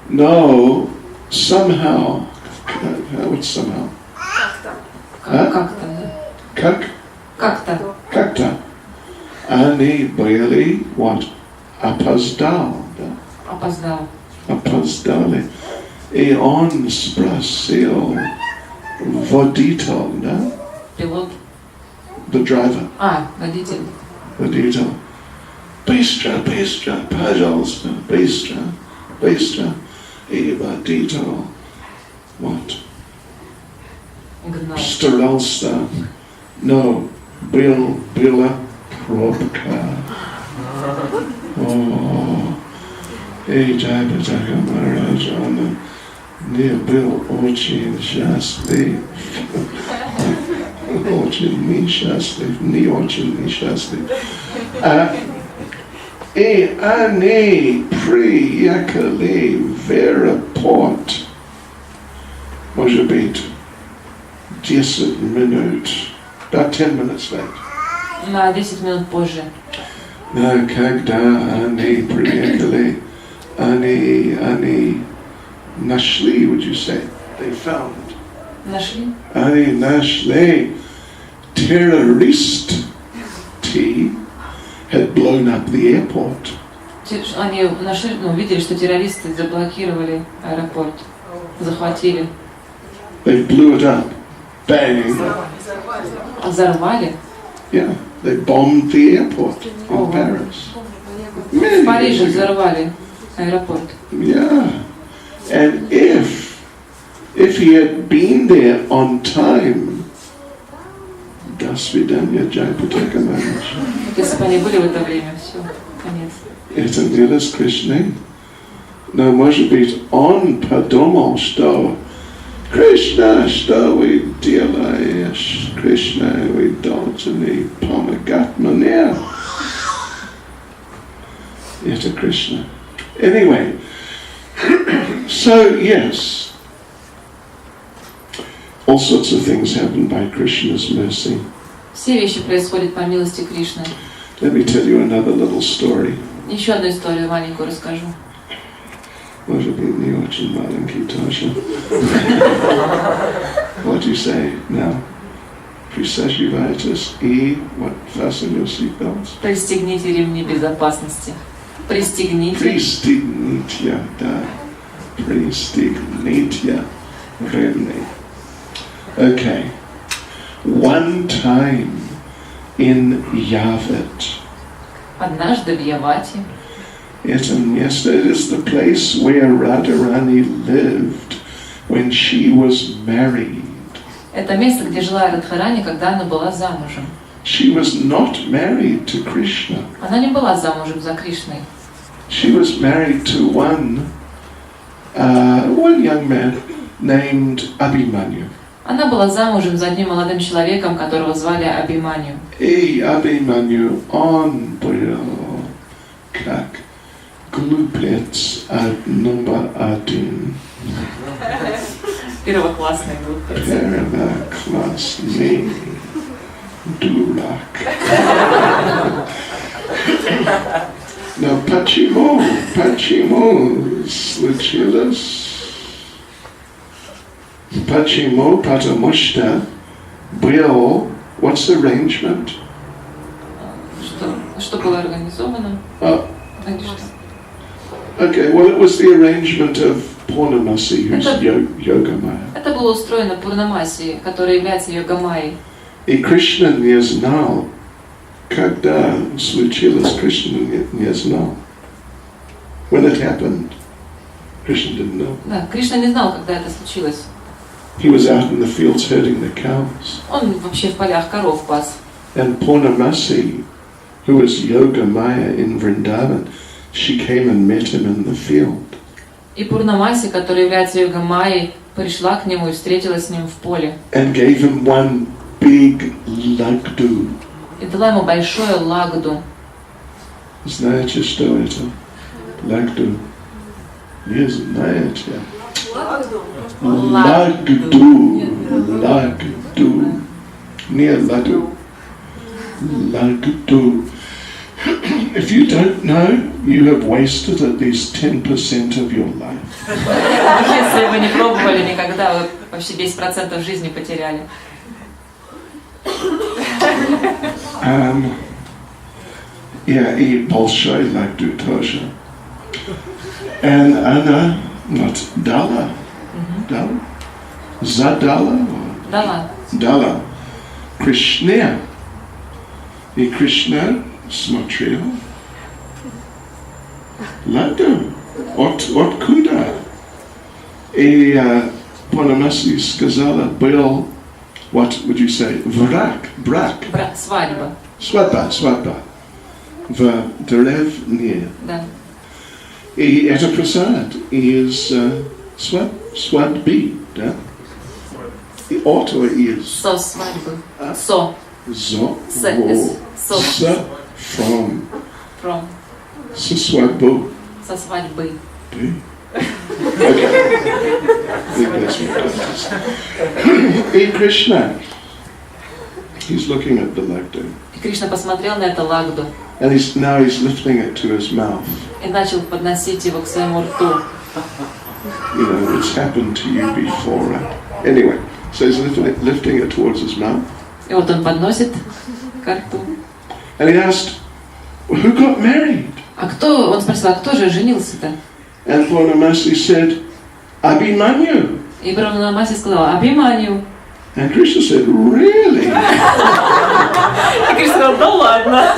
Но somehow, how it's somehow? Как-то. Они были, опоздали. И он спросил водитель, да? Пилот. The driver. Водитель. Быстро, пожалуйста, быстро. И водитель, старался, но была пробка. И Jayapataka Maharaj, он не был очень счастлив. Не очень несчастлив. И они приехали в аэропорт, может быть, 10 минут, about 10 minutes late. На 10 минут позже. Но когда они приехали, они нашли, would you say? They found. Нашли? Они нашли террористы had blown up the airport. Они нашли, увидели, что террористы заблокировали аэропорт, захватили. They blew it up. Bang. Взорвали? Yeah, they bombed the airport in Paris. В Париже взорвали аэропорт. Yeah, and if he had been there on time, до свидания, Jayapataka Maharaj. Если бы они были в это время, все, конец. Это не с Кришной. Но, может быть, он подумал, что Кришна, что вы делаешь? Кришна, вы должны помогать мне. Это Кришна. Anyway, so yes, all sorts of things happen by Krishna's mercy. Все вещи происходят по милости Кришны. Let me tell you another little story. Еще одну историю маленькую расскажу. Может быть, не очень маленький тоже. What do you say now? Присаживайтесь и what? Fasten your seatbelts. Пристегните ремни безопасности. Пристегните. Пристегните, да. Пристегните ремни. Okay. One time in Yavat. Однажды в Явате. It is the place where Radharani lived when she was married. Это место, где жила Радхарани, когда она была замужем. She was not married to Krishna. Она не была замужем за Кришной. She was married to one young man named Abhimanyu. Она была замужем за одним молодым человеком, которого звали Абхиманью. И Abhimanyu, он был как глупец номер один. Первоклассный глупец. Первоклассный дурак. Но почему случилось? Почему? Потому что был, what's the arrangement? Что было организовано? Okay, well it was the arrangement of Purnamasi, who's Yogamaya. Это было устроено Пурнамаси, который является Йогамайей. И Кришна не знал, когда случилось, Кришна не знал. When it happened, Krishna didn't know. Да, Кришна не знал, когда это случилось. He was out in the fields herding the cows. Он вообще в полях коров пас. And Purnamasi, who was Yogamaya in Vrindavan, she came and met him in the field. И Пурнамаси, которая является Йогамайей, пришла к нему и встретилась с ним в поле. And gave him one big lagdu. И дала ему большое лагду. Знаете, что это? Лагду. Не знаете? Lagdu. Не ладу. Lagdu. If you don't know, you have wasted at least 10% of your life. Если вы не пробовали никогда, вы вообще 10% жизни потеряли. Yeah, и большой лагду тоже. And она дала. Задала. Дала. Кришне. И Кришна смотрел. Ладу. Откуда? И Пурнамаси сказала, был, what would you say, брак. Свадьба. Свадьба. В деревне. Да. И это прасад из свадьбы, да? И ото из... Со свадьбы. Со. Со. Со. From. Со свадьбу. Со свадьбы. И Кришна, he's looking at the Lagdu. И Кришна посмотрел на это лагду. And now he's lifting it to his mouth. И начал подносить его к своему рту. You know, it's happened to you before, right? Anyway, so he's lifting it towards his mouth. И вот он подносит к рту. And he asked, who got married? Он спросил, а кто же женился-то? And Purnamasi said, Abhimanyu. И Пурнамаси сказала, Абхиманью. And Krishna said, really? И Кришна сказал, да ладно.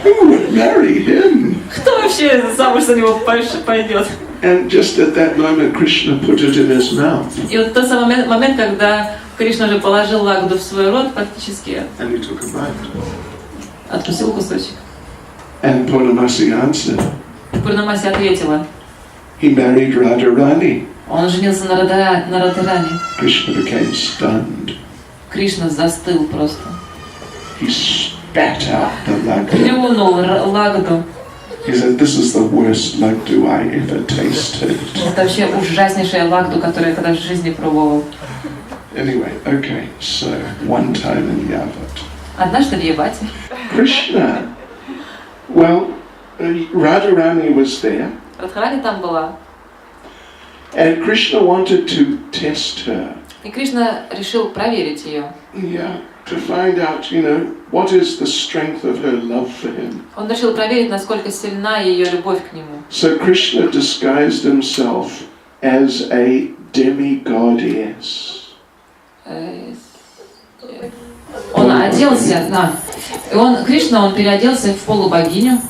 Who would marry him? Кто вообще замуж за него пойдет? And just at that moment, Krishna put it in his mouth. И вот тот самый момент, когда Кришна уже положил лагду в свой рот, практически And he took a bite. откусил кусочек. And Purnamasi answered, Пурнамаси ответила, he married Radharani. он женился на Радхарани. Krishna became stunned. Кришна застыл просто. He spat out the lagdu. Плюнул лагду. He said, this is the worst lagdu I ever tasted. Это вообще ужаснейшая лагду, которую я когда в жизни пробовал. Anyway, okay, so one time in Yavat. Однажды в Явате. Krishna, well, Radharani was there. Радхарани там была. And Krishna wanted to test her. И Кришна решил проверить ее. Yeah, to find out, you know, what is the strength of her love for him. Он решил проверить, насколько сильна ее любовь к нему. So Krishna disguised himself as a demigoddess. Он оделся, Кришна переоделся в полубогиню.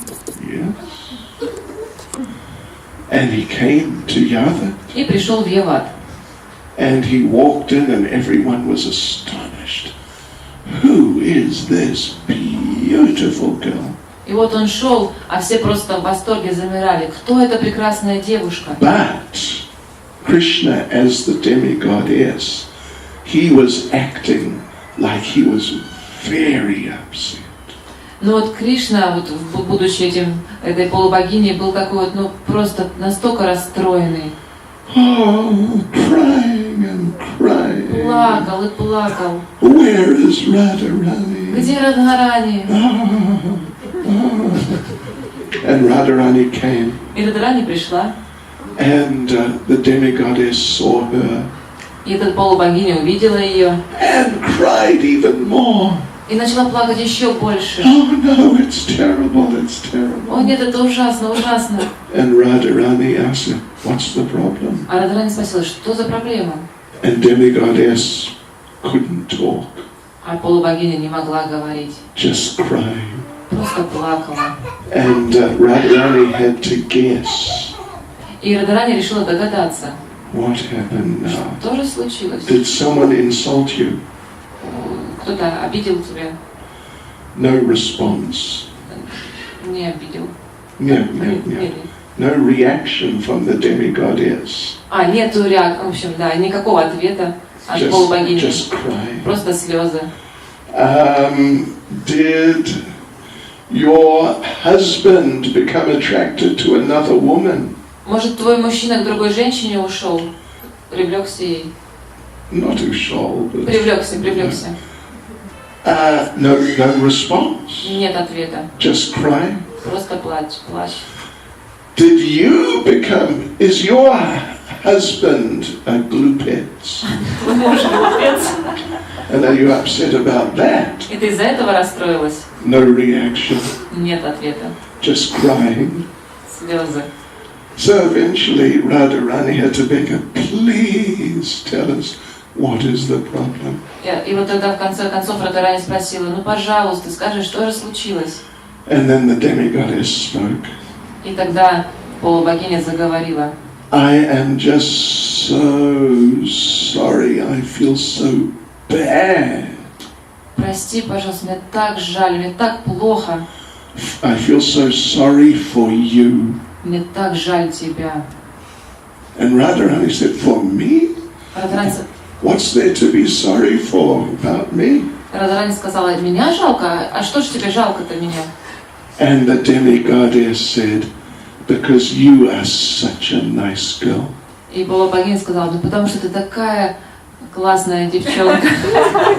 Yeah. And he came to Yavat. И пришел в Яват. And he walked in and everyone was astonished. Who is this beautiful girl? И вот он шел, а все просто в восторге замирали. Кто эта прекрасная девушка? But Krishna, as the demigoddess, he was acting like he was very upset. Но вот Кришна, будучи этой полубогиней, был такой просто настолько расстроенный. Oh, crying and crying. Плакал и плакал. Where is Radharani? Где Радхарани? And Radharani came. И Радхарани пришла. And the demigoddess saw her. И эта полубогиня увидела ее. And cried even more. И начала плакать еще больше. Oh no, it's terrible, it's terrible. О нет, это ужасно, ужасно. And Radharani asked her, what's the problem? А Радхарани спросила, что за проблема? And demigoddess couldn't talk. А полубогиня не могла говорить. Just crying. Просто плакала. And Radharani had to guess. И Радхарани решила догадаться. What happened now? Что же случилось? Did someone insult you? Кто-то обидел тебя? No response. Не обидел. Yeah. No reaction from the demigoddess. Нету реакции, в общем, да, никакого ответа от полубогини. Just crying. Просто слезы. Did your husband become attracted to another woman? Может, твой мужчина к другой женщине ушел? Привлекся ей? Not ушел, but... Привлекся. No response. Нет ответа. Just crying. Просто плачь. Did you become... Is your husband a glupец? Твой муж глупец. And are you upset about that? И ты из-за этого расстроилась? No reaction. Нет ответа. Just crying. Слезы. So eventually Radharani had to beg her, please tell us what is the problem. И вот тогда в конце концов Радхарани спросила, пожалуйста, скажи, что же случилось? And then the demigoddess spoke. И тогда полубогиня заговорила. I am just so sorry, I feel so bad. Прости, пожалуйста, мне так жаль, мне так плохо. I feel so sorry for you. Мне так жаль тебя. And Radharani said, for me? What's there to be sorry for about me? Радхарани сказала, меня жалко? А что ж тебе жалко-то меня? And the demigoddess said, because you are such a nice girl. И полубогиня сказала, ну потому что ты такая классная девчонка.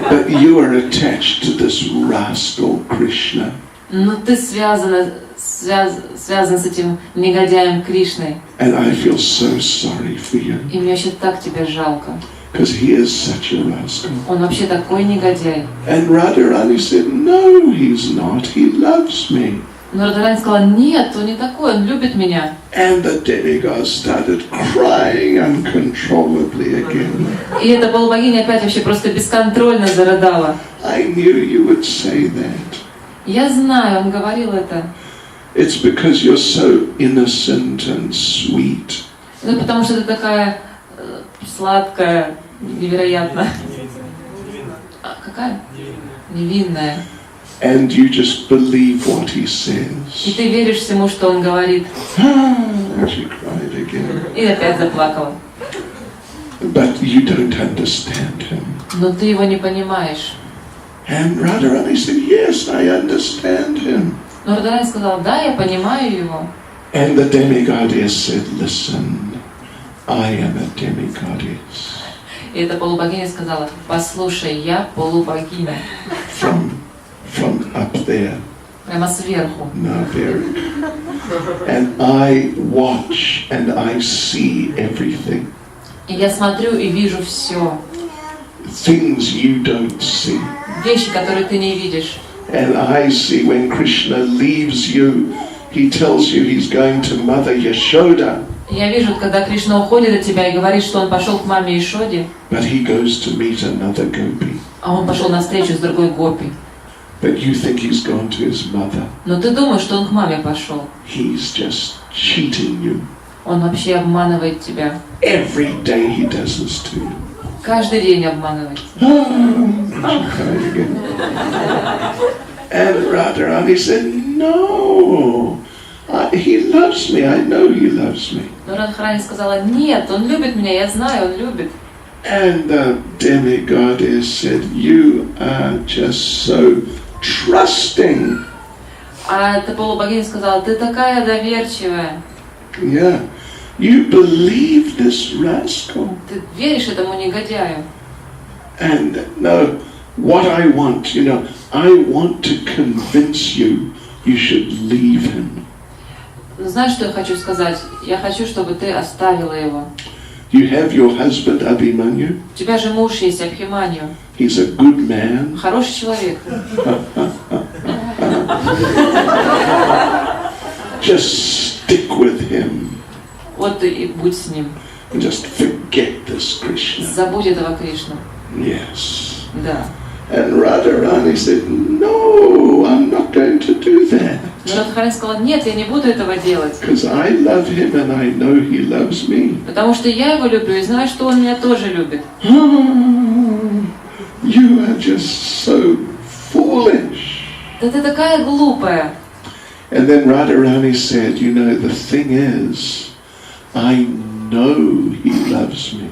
But you are attached to this rascal Krishna. Но ты связан с этим негодяем Кришной. And I feel so sorry for you. И мне вообще так тебя жалко. Because he is such a rascal. Он вообще такой негодяй. And Radharani said, no, he's not. He loves me. Но Радхарани сказала, нет, он не такой, он любит меня. And the demigod started crying uncontrollably again. И эта полубогиня опять вообще просто бесконтрольно зарыдала. I knew you would say that. Я знаю, он говорил это. It's because you're so innocent and sweet. Ну, потому что ты такая сладкая, невероятно. Какая? Невинная. And you just believe what he И says. ты веришь всему, что он говорит. And she cried again. И опять заплакала. But you don't understand him. Но ты его не понимаешь. And Radharani said, yes, I understand him. Но Радхарани сказала, да, я понимаю его. And the demigoddess said, listen, I am a demigoddess. И эта полубогиня сказала, послушай, я полубогиня. From up there. Прямо сверху. No, very. And I watch and I see everything. И я смотрю и вижу все. Things you don't see. Вещи, которые ты не видишь. And I see when Krishna leaves you, he tells you he's going to Mother Yashoda. Я вижу, когда Кришна уходит от тебя и говорит, что он пошел к маме Ишоде. But he goes to meet another gopi. А он пошел на встречу с другой гопи. But you think he's gone to his mother. Но ты думаешь, что он к маме пошел. He's just cheating you. Он вообще обманывает тебя. Every day he does this to you. Каждый день обманывает. And Radharani said, no, he loves me, I know he loves me. Но Радхарани сказала, нет, он любит меня, я знаю, он любит. And the demigoddess said, you are just so trusting. А эта полубогиня сказала, ты такая доверчивая. Yeah, you believe this rascal. Ты веришь этому негодяю. And no, what I want, I want to convince you should leave him. Знаешь, что я хочу сказать? Я хочу, чтобы ты оставила его. You have your husband Abhimanyu. У тебя же муж есть, Абхиманью. He's a good man. Хороший человек. Just stick with him. Вот ты и будь с ним. And just forget this Krishna. Забудь этого Кришну. Yes. Да. And Radharani said, no, I'm not going to do that. Но Радхарани сказала, нет, я не буду этого делать. Because I love him and I know he loves me. Потому что я его люблю и знаю, что он меня тоже любит. You are just so foolish. Да ты такая глупая. And then Radharani said, the thing is, I know he loves me.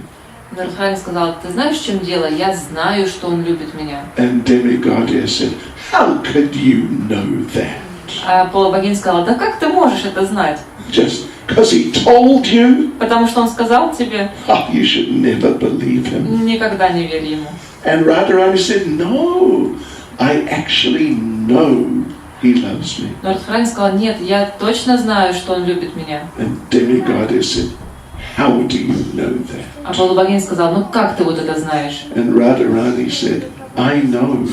Но Радхарани сказала, ты знаешь, в чем дело? Я знаю, что он любит меня. And demigoddess said, how could you know that? А полубогиня сказала, да как ты можешь это знать? Just because he told you? Потому что он сказал тебе. You should never believe him. Никогда не верь ему. And Radharani said, no, I actually know he loves me. Но Радхарани сказала, нет, я точно знаю, что он любит меня. And demigoddess said, how do you know that? А полубогиня сказала, ну как ты вот это знаешь? And Radharani said, I know,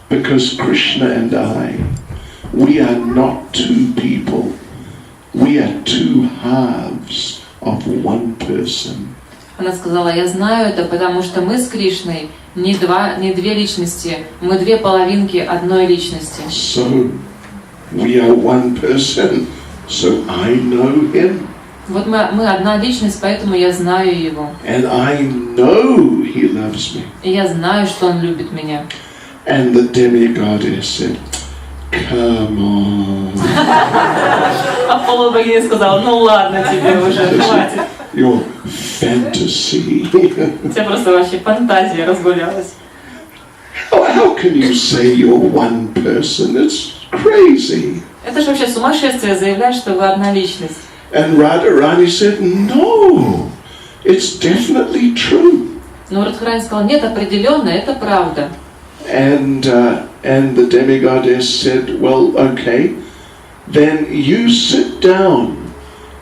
because Krishna and I, we are not two people. We are two halves of one person. Она сказала, я знаю это, потому что мы с Кришной не две личности, мы две половинки одной личности. So, we are one person, so I know him. Вот мы одна lичность, поэтому я знаю его. And I know he loves me. И я знаю, что он любит меня. And the demigoddess said, come on. А полубогиня сказала, ну ладно тебе уже, хватит. Your fantasy. У тебя просто вообще фантазия разгулялась. How can you say you're one person? It's crazy. Это же вообще сумасшествие заявлять, что вы одна личность. And Radharani said, no, it's definitely true. Но Радхарани сказал, нет, определенно, это правда. And the demigoddess said, well, okay, then you sit down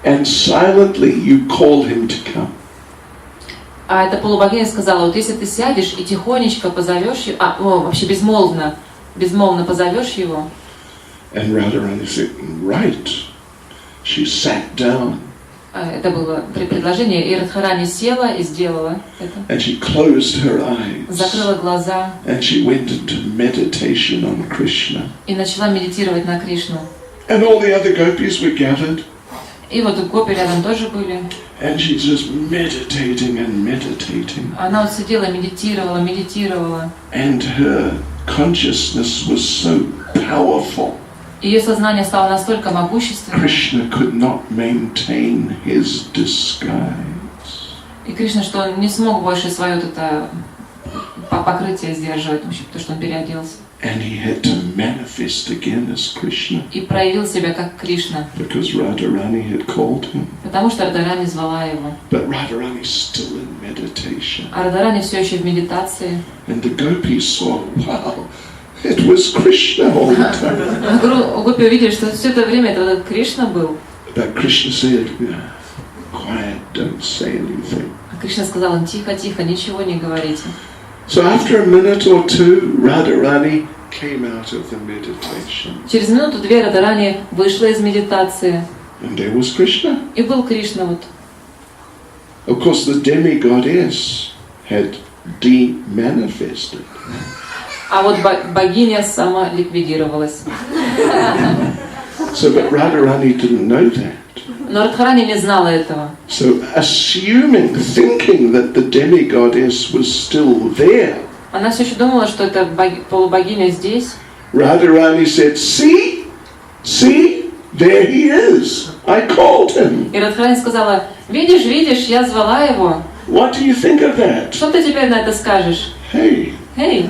and silently you call him to come. А эта полубогиня сказала, вот если ты сядешь и тихонечко позовешь его, вообще безмолвно позовешь его. And Radharani said, right. She sat down. Это было предложение, и Радхарани села и сделала это. And she closed her eyes. Закрыла глаза. And she went into meditation on Krishna. И начала медитировать на Кришну. And all the other gopis were gathered. И вот гопи рядом тоже были. And she's just meditating and meditating. Она вот сидела, медитировала. And her consciousness was so powerful. Ее сознание стало настолько могущественным. Krishna could not maintain his disguise. И Кришна, что он не смог больше свое вот это покрытие сдерживать, потому что он переоделся. And he had to manifest again as Krishna. И проявил себя как Кришна. Because Radharani had called him. Потому что Радхарани звала его. But Radharani is still in meditation. А Радхарани все еще в медитации. And the gopis saw, wow, it was Krishna all the time. Гопи увидели, что все это время это вот Кришна был. But Krishna said, quiet, don't say anything. А Кришна сказал им, тихо, ничего не говорите. So after a minute or two, Radharani came out of the meditation. Через минуту-две Радхарани вышла из медитации. And there was Krishna. И был Кришна вот. Of course, the demigoddess had de-manifested. А вот богиня сама ликвидировалась. So, but Radharani didn't know that. Но Радхарани не знала этого. So, thinking that the demigoddess was still there, Она все еще думала, что это полубогиня здесь. Radharani said, see, there he is. I called him. И Радхарани сказала, видишь, я звала его. What do you think of that? Что ты теперь на это скажешь? Hey, Эй,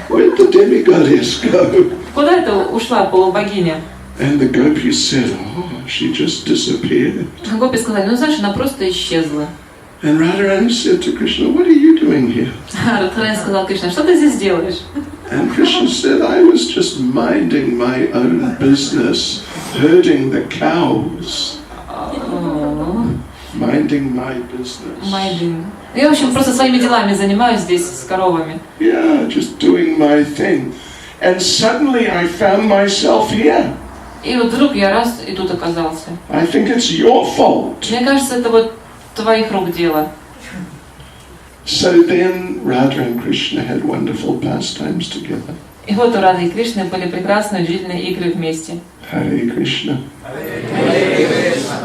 where'd the demigoddess go? куда это ушла полубогиня? And the gopis said, oh, she just disappeared. Гопи сказали, ну знаешь, она просто исчезла. And Radharani said to Krishna, what are you doing here? Радхарани сказал Кришна, что ты здесь делаешь? And Krishna said, I was just minding my own business, herding the cows. Minding my business. Я, в общем, просто своими делами занимаюсь здесь с коровами. Yeah, just doing my thing. And suddenly I found myself here. И вот вдруг я раз и тут оказался. I think it's your fault. Мне кажется, это вот твоих рук дело. So then Radha and Krishna had wonderful pastimes together. И вот у Рады и Кришны были прекрасные удивительные игры вместе. Hare Krishna.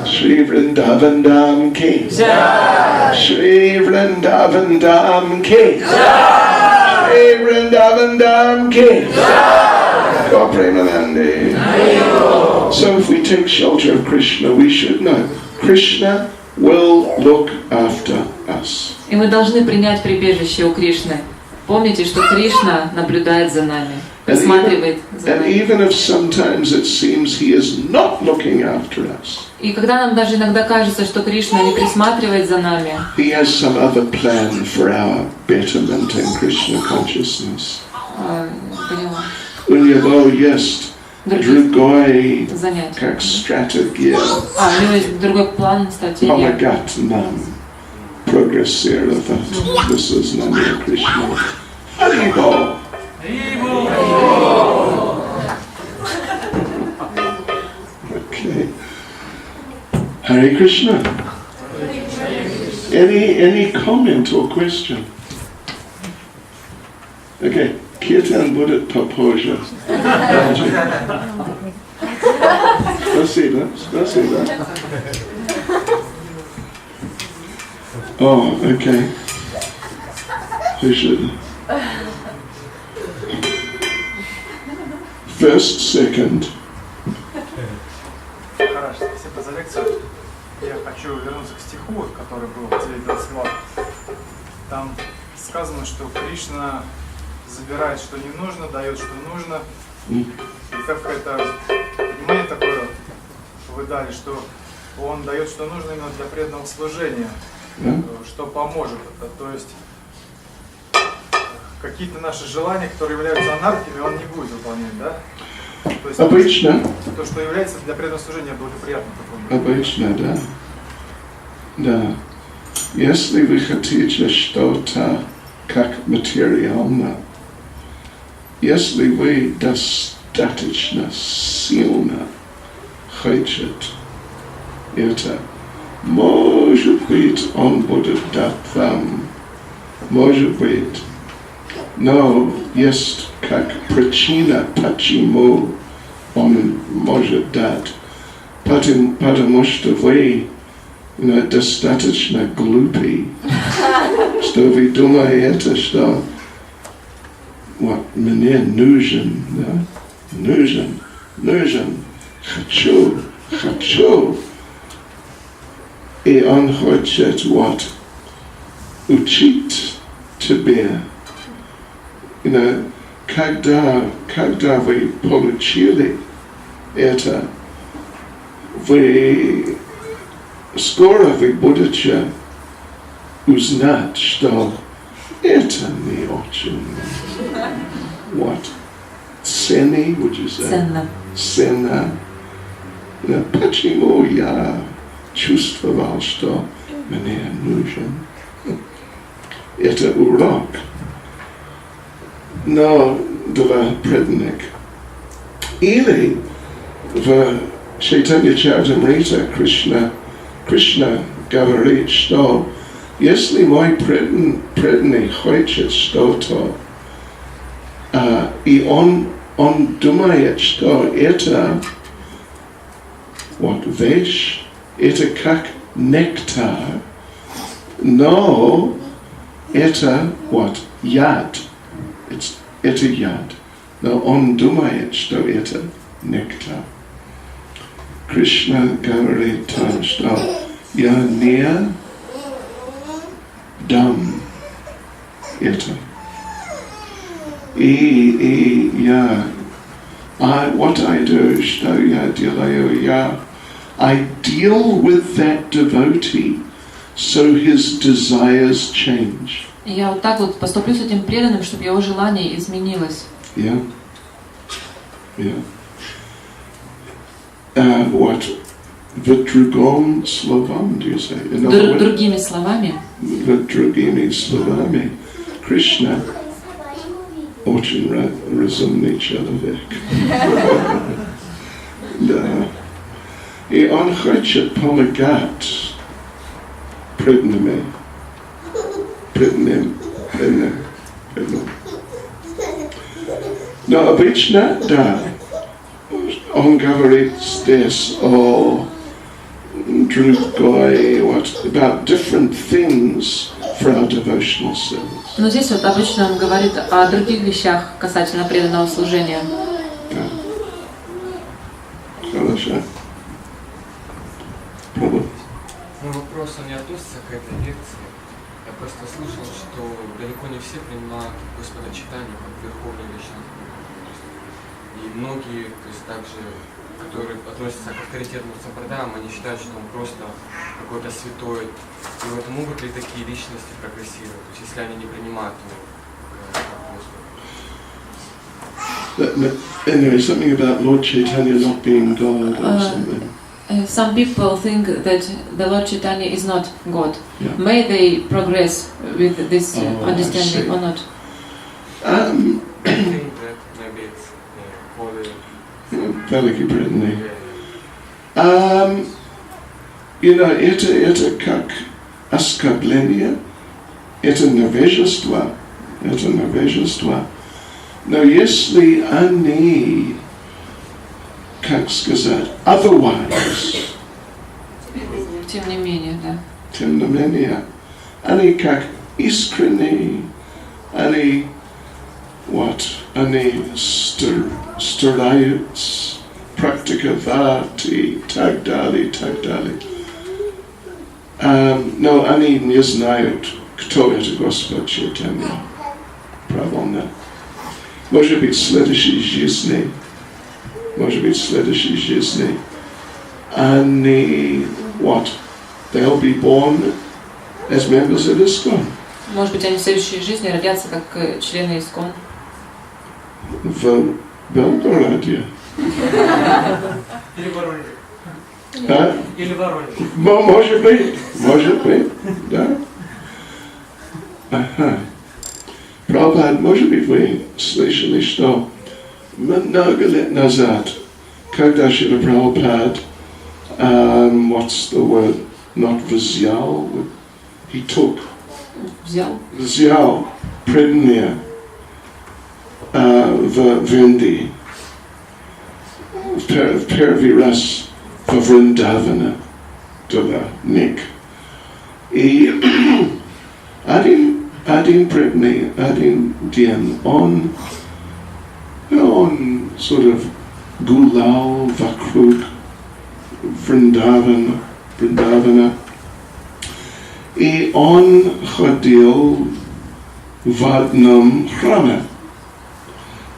Shri Vrindavan Dham Ki. Shri Vrindavan Dham Ki. Shri Vrindavan Dham Ki. So if we take shelter of Krishna, we should know Krishna will look after us. И мы должны принять прибежище у Кришны. Помните, что Кришна наблюдает за нами, присматривает за And нами. even if sometimes it seems he is not looking after us, И когда нам даже иногда кажется, что Кришна не присматривает за нами, he has some other plan for our betterment in Krishna consciousness. поняла, Unyago есть другой занятия. как стратегия. У него есть другой план, стратегия. Помогать нам прогрессировать в сознании Кришны. Харибол! Okay. Hare Krishna. Any comment or question? Okay. Kirtan будет попозже. Спасибо. Oh, okay. Who should? First, second. Махарадж, спасибо за лекцию. Я хочу вернуться к стиху, который был в 9.22. Там сказано, что Кришна забирает, что не нужно, дает, что нужно. И как это что вы дали, что Он дает, что нужно именно для преданного служения, что поможет это. То есть какие-то наши желания, которые являются анархиями, Он не будет выполнять, да? То есть обычно. То, что является для преданного служения, благоприятно. Обычно, да. Да. Если вы хотите что-то как материально, если вы достаточно сильно хотите это, может быть, Он будет дать вам, может быть, но есть как причина, почему Он может дать, потому что вы достаточно глупый, что вы думаете, что вот мне нужен, да? нужен, хочу, и Он хочет вот учить тебя, когда вы получили это, вы скоро вы будете узнать, что это не очень вот ценный, would you say? Ценно. Почему я чувствовал, что мне нужен? Это урок. Но для преданных. Или в Чайтанья Чаритамрите Кришна говорит, что если мой преданный хочет что-то, и он думает, что это вот вещь, это как нектар, но это вот яд, это яд, но он думает, что это нектар. Кришна говорит там, что я не дам это. И я, what I do, что я делаю, I deal with that devotee, so his desires change. Я вот так вот поступлю с этим преданным, чтобы его желание изменилось. Yeah. What? Другим словам, do you say? Другими словами. Другими словами. Кришна очень разумный человек. Да. И он хочет помогать преданным. Но обычно, да, он говорит здесь о другой, about different things for our devotional service. Но здесь вот обычно он говорит о других вещах касательно преданного служения. Да. Хорошо. Пробуй. Мой вопрос, он не относится к этой лекции. Я просто слышал, что далеко не все принимают Господа Чайтанью как верховную личность. И многие, то есть также, которые относятся к авторитетным сампрадам, они считают, что он просто какой-то святой. И вот могут ли такие личности прогрессировать? То есть если они не принимают его как Господа? Anyway, something about Lord Chaitanya not being God or something. Some people think that the Lord Chaitanya is not God. Yeah. May they progress with this understanding or not? I think that maybe it's holy. Великий преданный. Это как оскорбление, это невежество. Но если они, как сказать, otherwise, Тем не менее, да. тем не менее, они как искренние, они стараются практиковать и так далее. Но они не знают, кто это Господь Чайтанья. Правильно. Может быть, в следующей жизни and what? They'll be born as members of ISKCON. Может быть, они в следующей жизни родятся как члены ИСККОН. В Белгороде. Или Воронеж. А? Или Воронеж. Может быть, да. Ага. Прабхупад, может быть, вы слышали, что много лет назад, когда Шрила Прабхупад, what's the word, not взял, he took, взял преданные в Индии, в первый раз в Вриндавана, туда, Ник. И один преданный, один день, он sort of гулял вокруг Вриндавана, и он ходил в одном храме,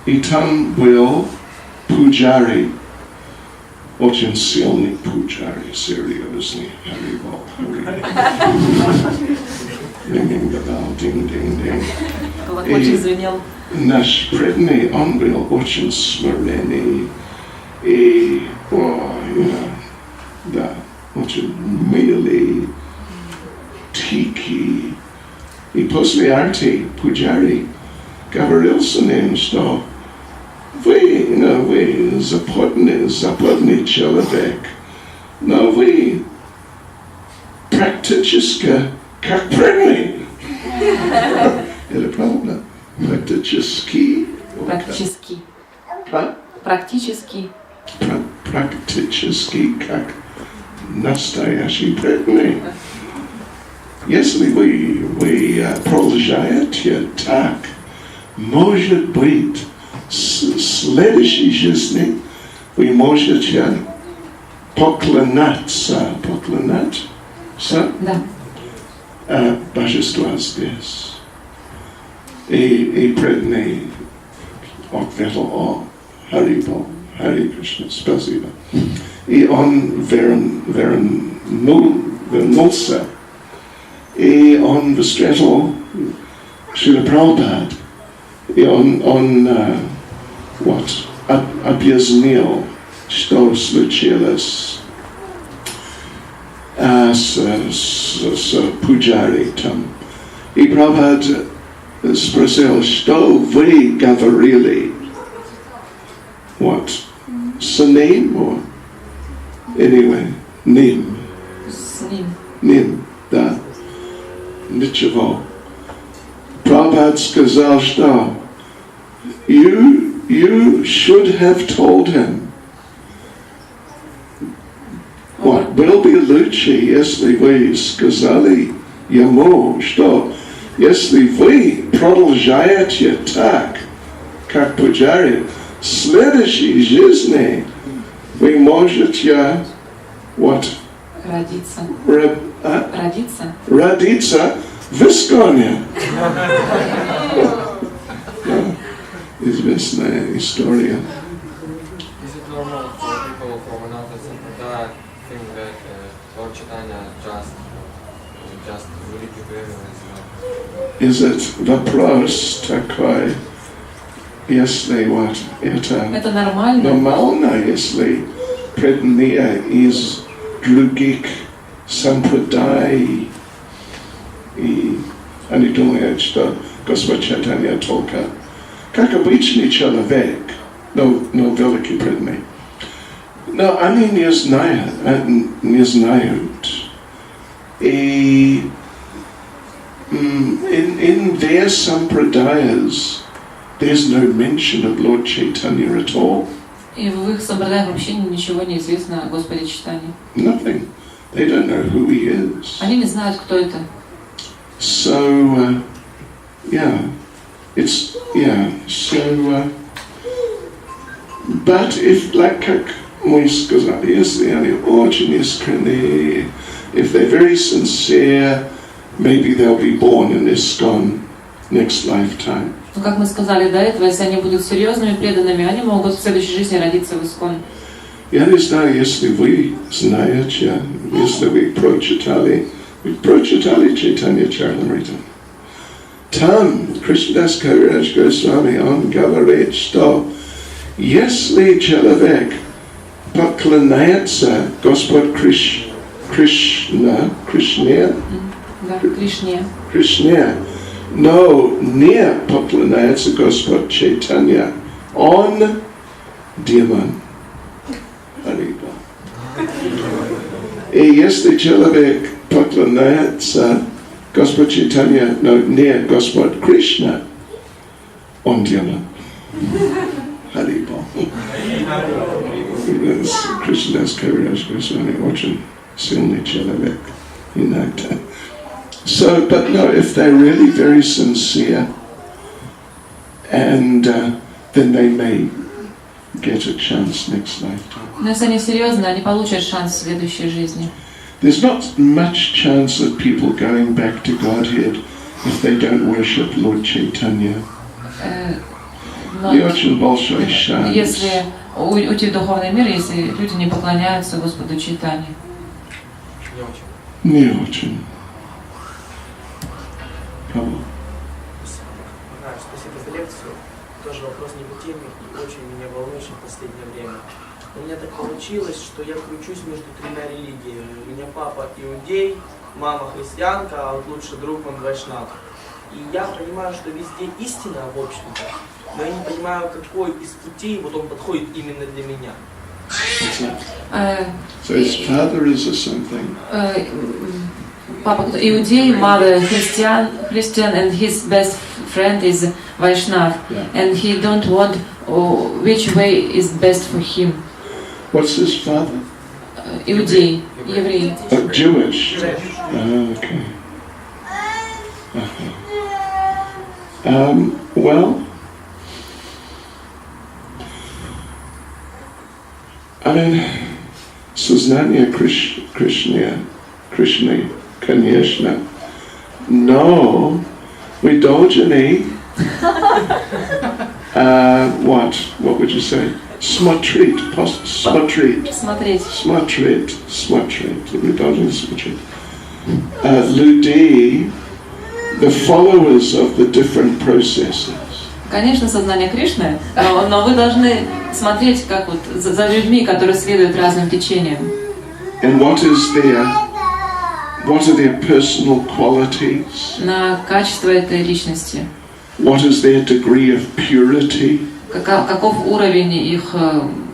и там был пуджари, очень сильный пуджари, серьезный, Харибол, динг-динг-динг. Колокольчик звенел. Наш преданный, он был очень смиренный и, да, очень милый, тихий. И после арти пуджари говорил с ним, что вы западный человек, но вы практически как преданный. Это правда? Практически. Практически как настоящий преданный. Если вы продолжаете так, может быть, в следующей жизни вы можете поклоняться божества здесь. И преданный ответил: Харибол, Хари Кришна, спасибо. И он вернулся. И он встретил Шрила Прабхупад. И он объяснил, что случилось с пуджари там. И Прабхупад спросил, что вы говорили? С ним? Anyway, ним. Ним, да. Ничего. Prabhupada сказал, что you should have told him. Было бы лучше, если вы сказали ему, что если вы продолжаете так, как пуджари, в следующей жизни вы можете родиться в ISKCON. Известная история. Is it normal for people from another sampradaya think that Lord Chaitanya just великий преданный? Is it вопрос такой, если это нормально, если преданные из других сампрадай, и они думают, что Господь Чайтанья только как обычный человек, но великий преданный. Но они не знают. И in their sampradayas, there's no mention of Lord Chaitanya at all. И в их сампрадаях вообще ничего не известно о Господе Чайтанье. Nothing. They don't know who he is. Они не знают, кто это. So, but if, как мы сказали, если они очень искренние, if they're very sincere, maybe they'll be born in ISKCON next lifetime. Но, как мы сказали до этого, если они будут серьезными, преданными, они могут в следующей жизни родиться в ISKCON. Я не знаю, если вы знаете, если вы прочитали Чайтанья Чаритамриту. Там Кришнадас Кавирадж Госвами, он говорит, что если человек поклоняется Господь Кришне, но не поклоняется Господь Чайтанья, он демон. И если человек поклоняется Господь Чайтанья, но не Господь Кришна, он демон. Харибо. Кришнадас Кавирадж Госвами очень сильный человек. Иногда. So, but no, if they're really very sincere, and then they may get a chance next lifetime. Но если они серьезно, они получат шанс в следующей жизни. There's not much chance of people going back to Godhead if they don't worship Lord Chaitanya. Не очень большой шанс. Если уйти в духовный мир, если люди не поклоняются Господу Чайтанье. Не очень. Кого? Спасибо за лекцию. Тоже вопрос не по теме и очень меня волнующий в последнее время. У меня так получилось, что я кручусь между тремя религиями. У меня папа иудей, мама христианка, а вот лучший друг он вайшнав. И я понимаю, что везде истина, в общем-то, но я не понимаю, какой из путей вот он подходит именно для меня. So his father is or something. Папа иудей, mother Christian, and his best friend is Vaishnav, and he don't want which way is best for him. What's his father? Иудей, еврей. Jewish. Okay. Well, I mean, сознание Кришны, конечно, но we должны, what would you say? Смотреть. We должны смотреть. Людей, the followers of the different processes. Конечно, сознание Кришны, но вы должны смотреть, как вот за людьми, которые следуют разным течениям. And what are their personal qualities? На качество этой личности. What is their degree of purity? Каков уровень их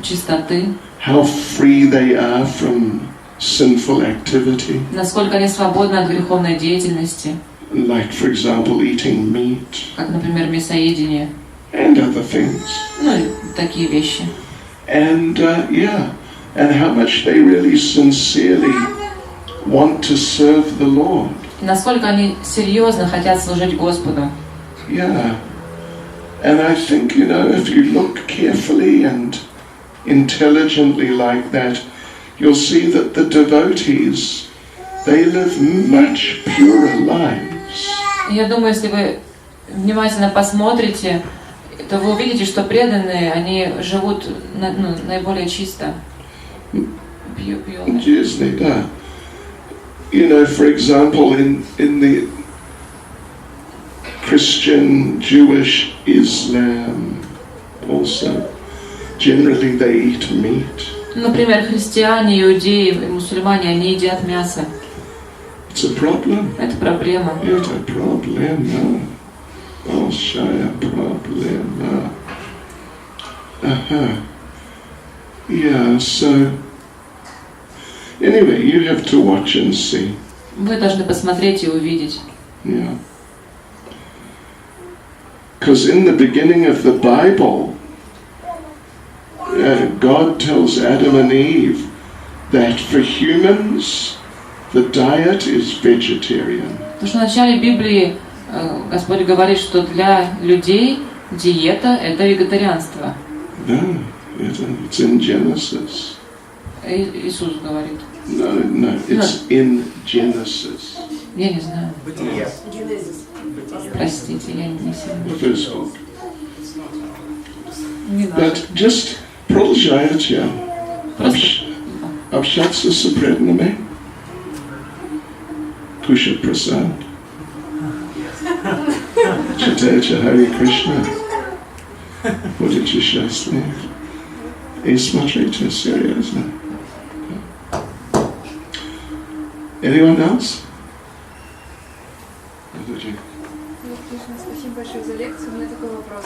чистоты? How free they are from sinful activity? Насколько они свободны от греховной деятельности? Like, for example, eating meat. Как, например, мясоедение. And other things. Ну, и такие вещи. And and how much they really sincerely want to serve the Lord. Насколько они серьезно хотят служить Господу. Yeah. And I think, if you look carefully and intelligently like that, you'll see that the devotees, they live much purer lives. Я думаю, если вы внимательно посмотрите, то вы увидите, что преданные, они живут наиболее чисто. Честно, да. For example, in the Christian, Jewish, Islam, also, generally they eat meat. Например, христиане, иудеи, мусульмане, они едят мясо. It's a problem. Это проблема. Это проблема. Большая проблема. Yeah, so anyway, you have to watch and see. Вы должны посмотреть и увидеть. Yeah. Because in the beginning of the Bible, God tells Adam and Eve that for humans, the diet is vegetarian. Потому что в начале Библии Господь говорит, что для людей диета – это вегетарианство. Да, it's in Genesis. Иисус говорит. No, it's in Genesis. Я не знаю. Генезис. Простите, я не сильно. The first book. Не знаю. But just продолжайте. Общаться с преданными, кушать прасад, читайте Харе Кришна, будете счастливы. И смотрите серьезно. Anyone else? Кришна, спасибо большое за лекцию. У меня такой вопрос.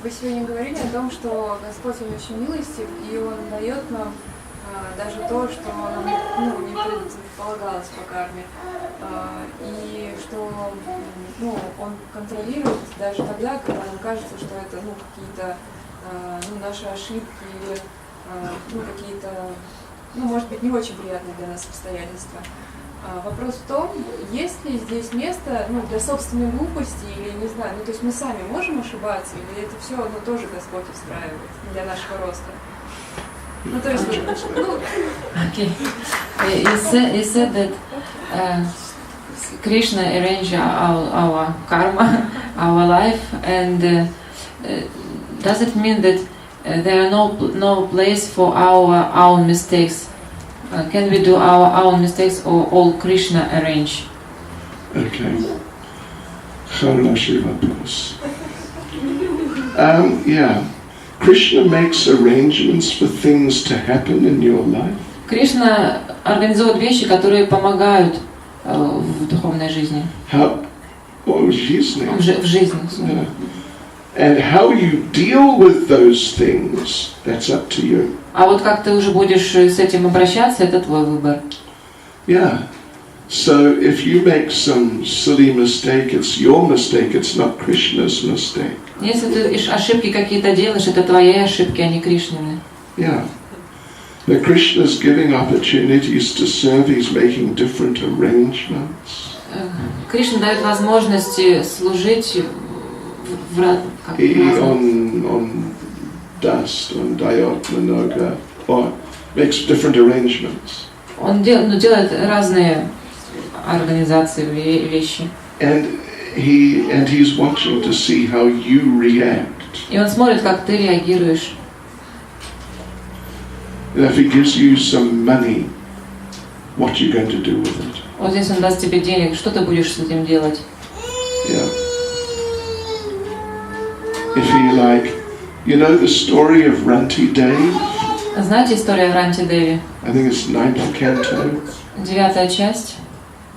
Вы сегодня говорили о том, что Господь, Он очень милостив, и Он дает нам даже то, что нам не предполагалось по карме. И что Он контролирует даже тогда, когда нам кажется, что это какие-то наши ошибки или какие-то, может быть, не очень приятные для нас обстоятельства. Вопрос в том, есть ли здесь место для собственной глупости или не знаю, то есть мы сами можем ошибаться или это все тоже Господь устраивает для нашего роста? То есть, Okay. You said that Krishna arranged our karma, our life, and does it mean that there are no place for our own mistakes? Can we do our own mistakes or all Krishna arrange? Okay. Хороший вопрос. Yeah. Krishna makes arrangements for things to happen in your life. Кришна организует вещи, которые помогают в духовной жизни. В жизни. В жизни. Yeah. And how you deal with those things, that's up to you. А вот как ты уже будешь с этим обращаться, это твой выбор. Yeah. So if you make some silly mistake, it's your mistake, it's not Krishna's mistake. Если ты ошибки какие-то делаешь, это твои ошибки, а не Кришнины. Yeah. But Krishna's giving opportunities to serve, he's making different arrangements. Кришна дает возможности служить И он даст, он дает много, or makes different arrangements. Он делает разные организации, вещи. And he's watching to see how you react. И он смотрит, как ты реагируешь. And if he gives you some money, what are you going to do with it? Вот если он даст тебе денег, что ты будешь с этим делать? Yeah. If he you know the story of Ranti Dev? Знаете историю о Ранти Деве? I think it's 9th canto. 9-я часть.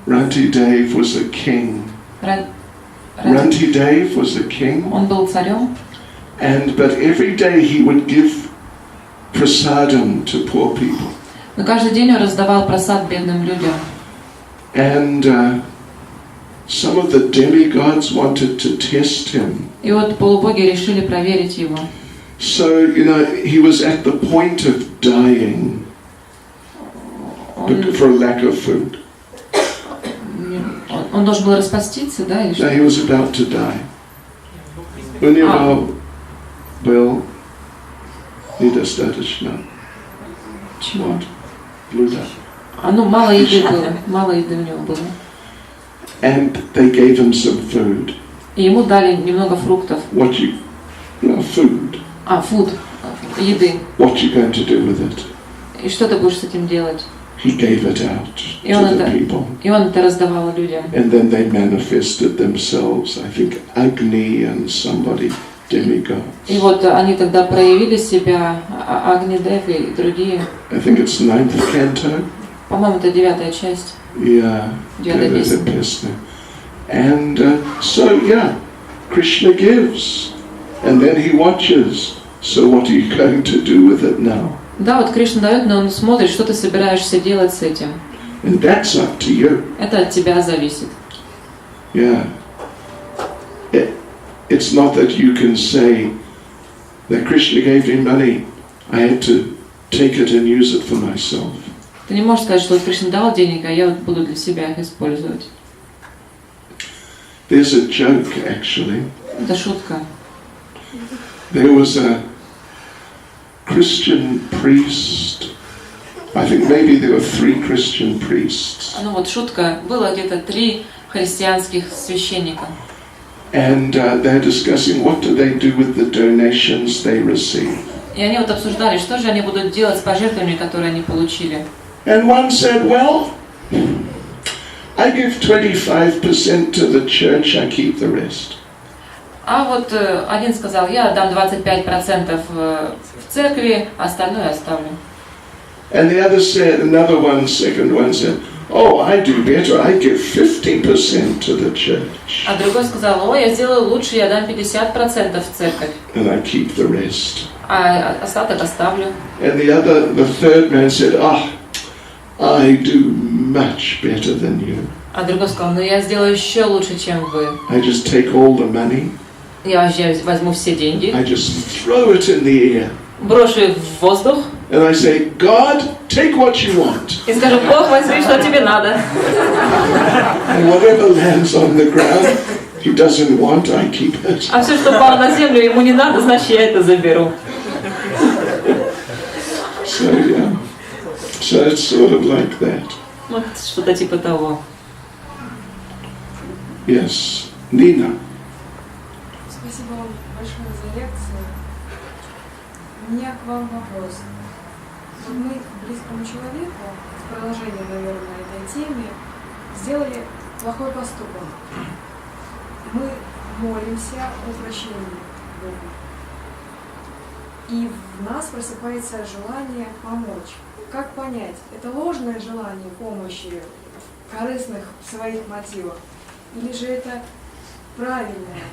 Ranti Dev was a king. Ranti Dev was a king. Он был царем. But every day he would give prasadam to poor people. Но каждый день он раздавал прасад бедным людям. And some of the demigods wanted to test him. И вот полубоги решили проверить его. So, he was at the point of dying for lack of food. Он должен был распаститься, да? Или No, he was about to die. У него был недостаточно. Чего? Блюда. Мало еды было. Мало еды у него было. And they gave him some food. И ему дали немного фруктов. Food. Фуд. Еды. What you going to do with it? И что ты будешь с этим делать? He gave it out to the people. И он это раздавал людям. And then they manifested themselves, I think Agni and somebody, demigods. И вот они тогда проявили себя, Агнидев и другие. I think it's 9th canto. По-моему, это 9-я часть. Yeah. 9-я песня. And so, Krishna gives. And then he watches. So what are you going to do with it now? Да, вот Кришна дает, но он смотрит, что ты собираешься делать с этим. And that's up to you. Это от тебя зависит. Yeah. It's not that you can say that Krishna gave me money. I had to take it and use it for myself. Ты не можешь сказать, что вот Кришна дал денег, а я вот буду для себя их использовать. There's a joke, actually. Это шутка. There was a Christian priest. I think maybe there were 3 Christian priests. Вот шутка. Было где-то 3 христианских священника. And they're discussing what do they do with the donations they receive. И они вот обсуждали, что же они будут делать с пожертвованиями, которые они получили. And one said, well, I give 25% to the church, I keep the rest. А вот один сказал, я отдам 25% в церкви, а остальное оставлю. And the other said, second one said, oh, I do better, I give 50% to the church. А другой сказал, я сделаю лучше, я дам 50% в церковь. And I keep the rest. А остаток оставлю. And the third man said, I do much better than you. А другой сказал, я сделаю еще лучше, чем вы. I just take all the money. Я вообще возьму все деньги, I just throw it in the air. брошу их в воздух And I say, God, take what you want. и скажу, Бог, возьми, что тебе надо. And whatever lands on the ground, he doesn't want, I keep it. А все, что упало на землю, ему не надо, значит, я это заберу. So yeah. So it's sort of like that. Вот что-то типа того. Yes. Nina. Спасибо вам большое за лекцию. У меня к вам вопрос. Вот мы близкому человеку, в продолжение, наверное, этой теме, сделали плохой поступок. Мы молимся о прощении Богу. И в нас просыпается желание помочь. Как понять, это ложное желание помощи в корыстных своих мотивах? Или же это правильное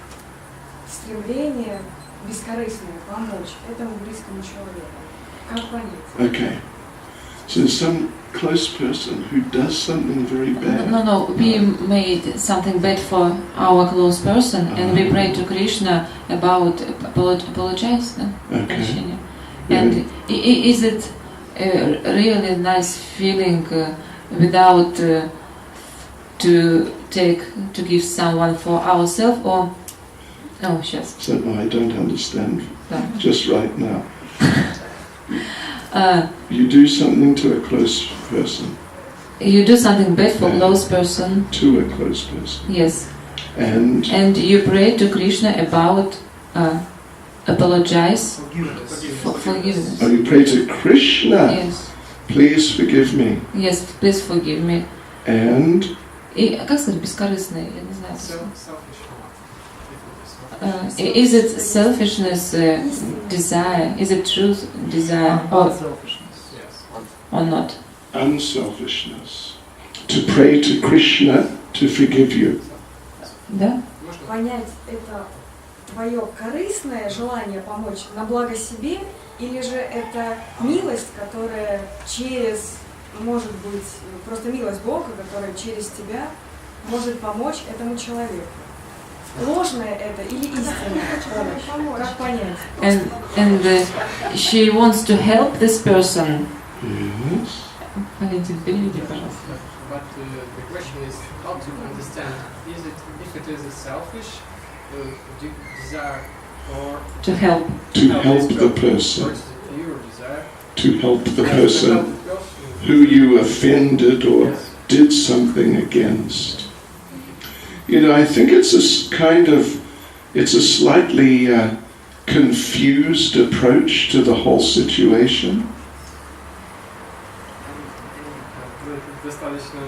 стремление бескорыстное помочь этому близкому человеку? Как понять? Okay. So some close person who does something very bad. No, we made something bad for our close person, and we pray to Krishna about apologize, no? Okay. And is it a really nice feeling without to give someone for ourselves, or just So no, I don't understand. no. Just right now. You do something to a close person. You do something bad for close person. To a close person. Yes. And You pray to Krishna about apologize for forgiveness. you pray to Krishna. Yes. Please forgive me. Yes, please forgive me. And И как сказать бескорыстный? Я не знаю. Is it selfishness, desire? Is it truth, desire, or not? unselfishness. To pray to Krishna to forgive you. Да? Понять, это твое корыстное желание помочь на благо себе, или же это милость, которая через, может быть, просто милость Бога, которая через тебя может помочь этому человеку. Ложное это или истинная помощь? Как понять? And she wants to help this person. Yes. Валентин, переведи, пожалуйста. But the question is how to understand, is it, if it is a selfish desire or To help. To help the or person. is it pure desire? To help the To help person the person. who you offended or did something against. You know, I think it's a slightly confused approach to the whole situation. Достаточно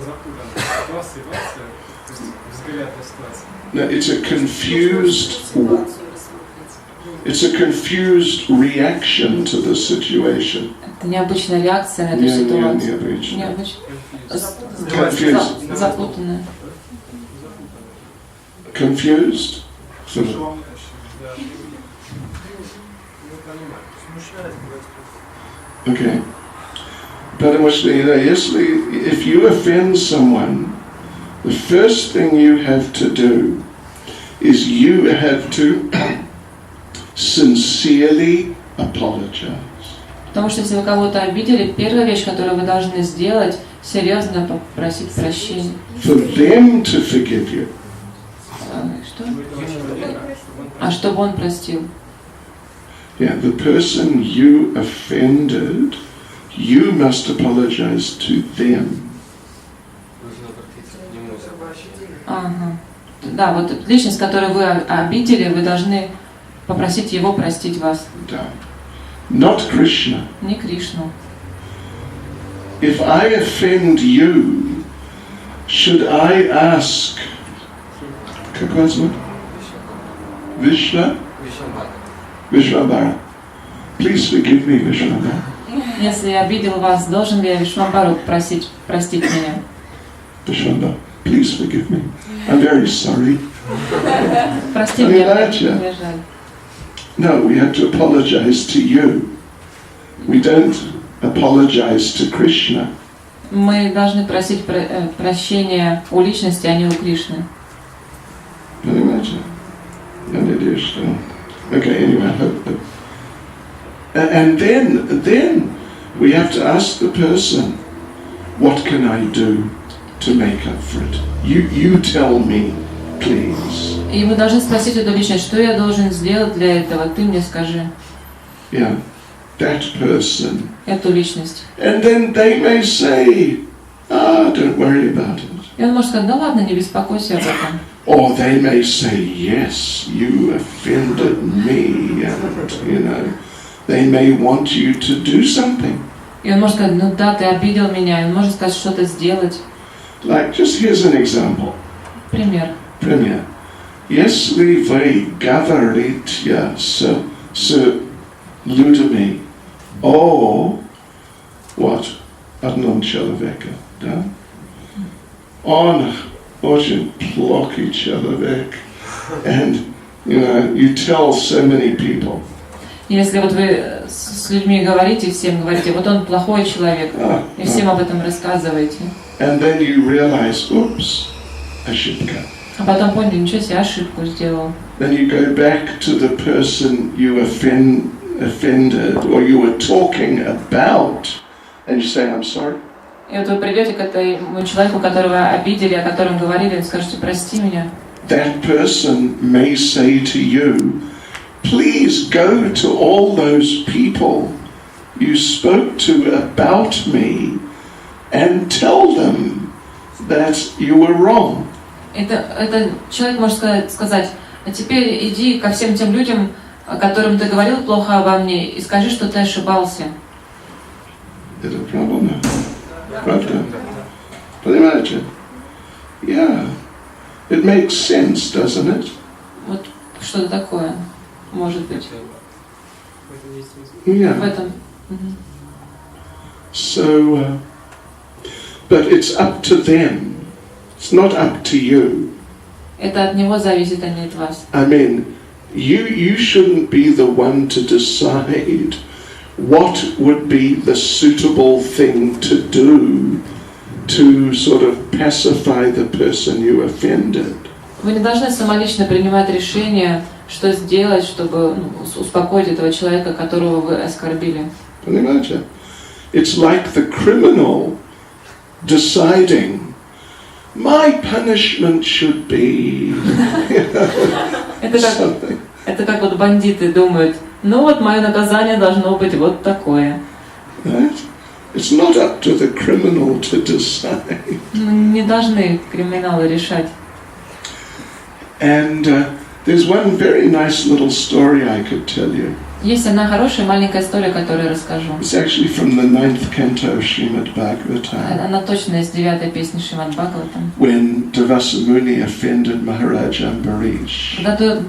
запутанная ситуация, то есть взгляд на ситуацию. Now, it's a confused reaction to the situation. Это необычная реакция на эту ситуацию. Необычная. Необычная. Запутанная. Confused? Okay. Потому что, if you offend someone, the first thing you have to do is you have to sincerely apologize. Потому что если вы кого-то обидели, первая вещь, которую вы должны сделать, серьезно попросить прощения. For them to forgive you. Что? А чтобы он простил. Yeah, the person you offended, you must apologize to them. Ага. Да, вот личность, которую вы обидели, вы должны попросить его простить вас. Да. Not Krishna. Не Кришну. If I offend you, should I ask, как вас зовут? Vishnu? Vishwambara. Please forgive me, Vishwambara. Если я обидел вас, должен ли я Вишвамбару просить простить меня? Vishwambara, please forgive me. I'm very sorry. Прости меня, мне жаль. No, we have to apologize to you. We don't apologize to Krishna. Мы должны просить прощения у личности, а не у Кришны. Понимаете? Okay, anyway. And then we have to ask the person, what can I do to make up for it? You tell me, please. И мы должны спросить эту личность, что я должен сделать для этого, ты мне скажи. Yeah, that person. Эту личность. And then they may say, don't worry about it. И он может сказать, да ладно, не беспокойся об этом. Or they may say, yes, you offended me, and, they may want you to do something. И он может сказать, ну да, ты обидел меня, и он может сказать, что-то сделать. Like, just here's an example. Пример. Если вы говорите с людьми о одном человеке, да? Он очень плохой человек, and you tell so many people. Если вот вы с людьми говорите, всем говорите, вот он плохой человек, и всем об этом рассказываете. And then you realize, oops, ошибка. А потом поняли, ничего себе, ошибку сделал. Then you go back to the person you offended, or you were talking about, and you say, I'm sorry. И вот вы придете к этому человеку, которого обидели, о котором говорили, и скажете, прости меня. That person may say to you, please go to all those people you spoke to about me and tell them that you were wrong. Это человек может сказать, а теперь иди ко всем тем людям, о которым ты говорил плохо обо мне, и скажи, что ты ошибался. Это правильно. Правда? Понимаете? Yeah. It makes sense, doesn't it? Вот что-то такое, может быть. Yeah. В этом. So, but it's up to them. It's not up to you. Это от него зависит, а не от вас. I mean, you shouldn't be the one to decide what would be the suitable thing to do to sort of pacify the person you offended. Вы не должны самолично принимать решение, что сделать, чтобы успокоить этого человека, которого вы оскорбили. Понимаете? It's like the criminal deciding my punishment should be something. Это как вот бандиты думают, ну вот мое наказание должно быть вот такое. Right? It's not up to the criminal to decide. Не должны криминалы решать. And there's one very nice little story I could tell you. Есть одна хорошая маленькая история, которую я расскажу. It's actually from the 9th canto of Srimad Bhagavatam. Она точно из 9-й песни Шримад Бхагаватам. When Durvasa Muni offended Mахарадж Ambarish. Когда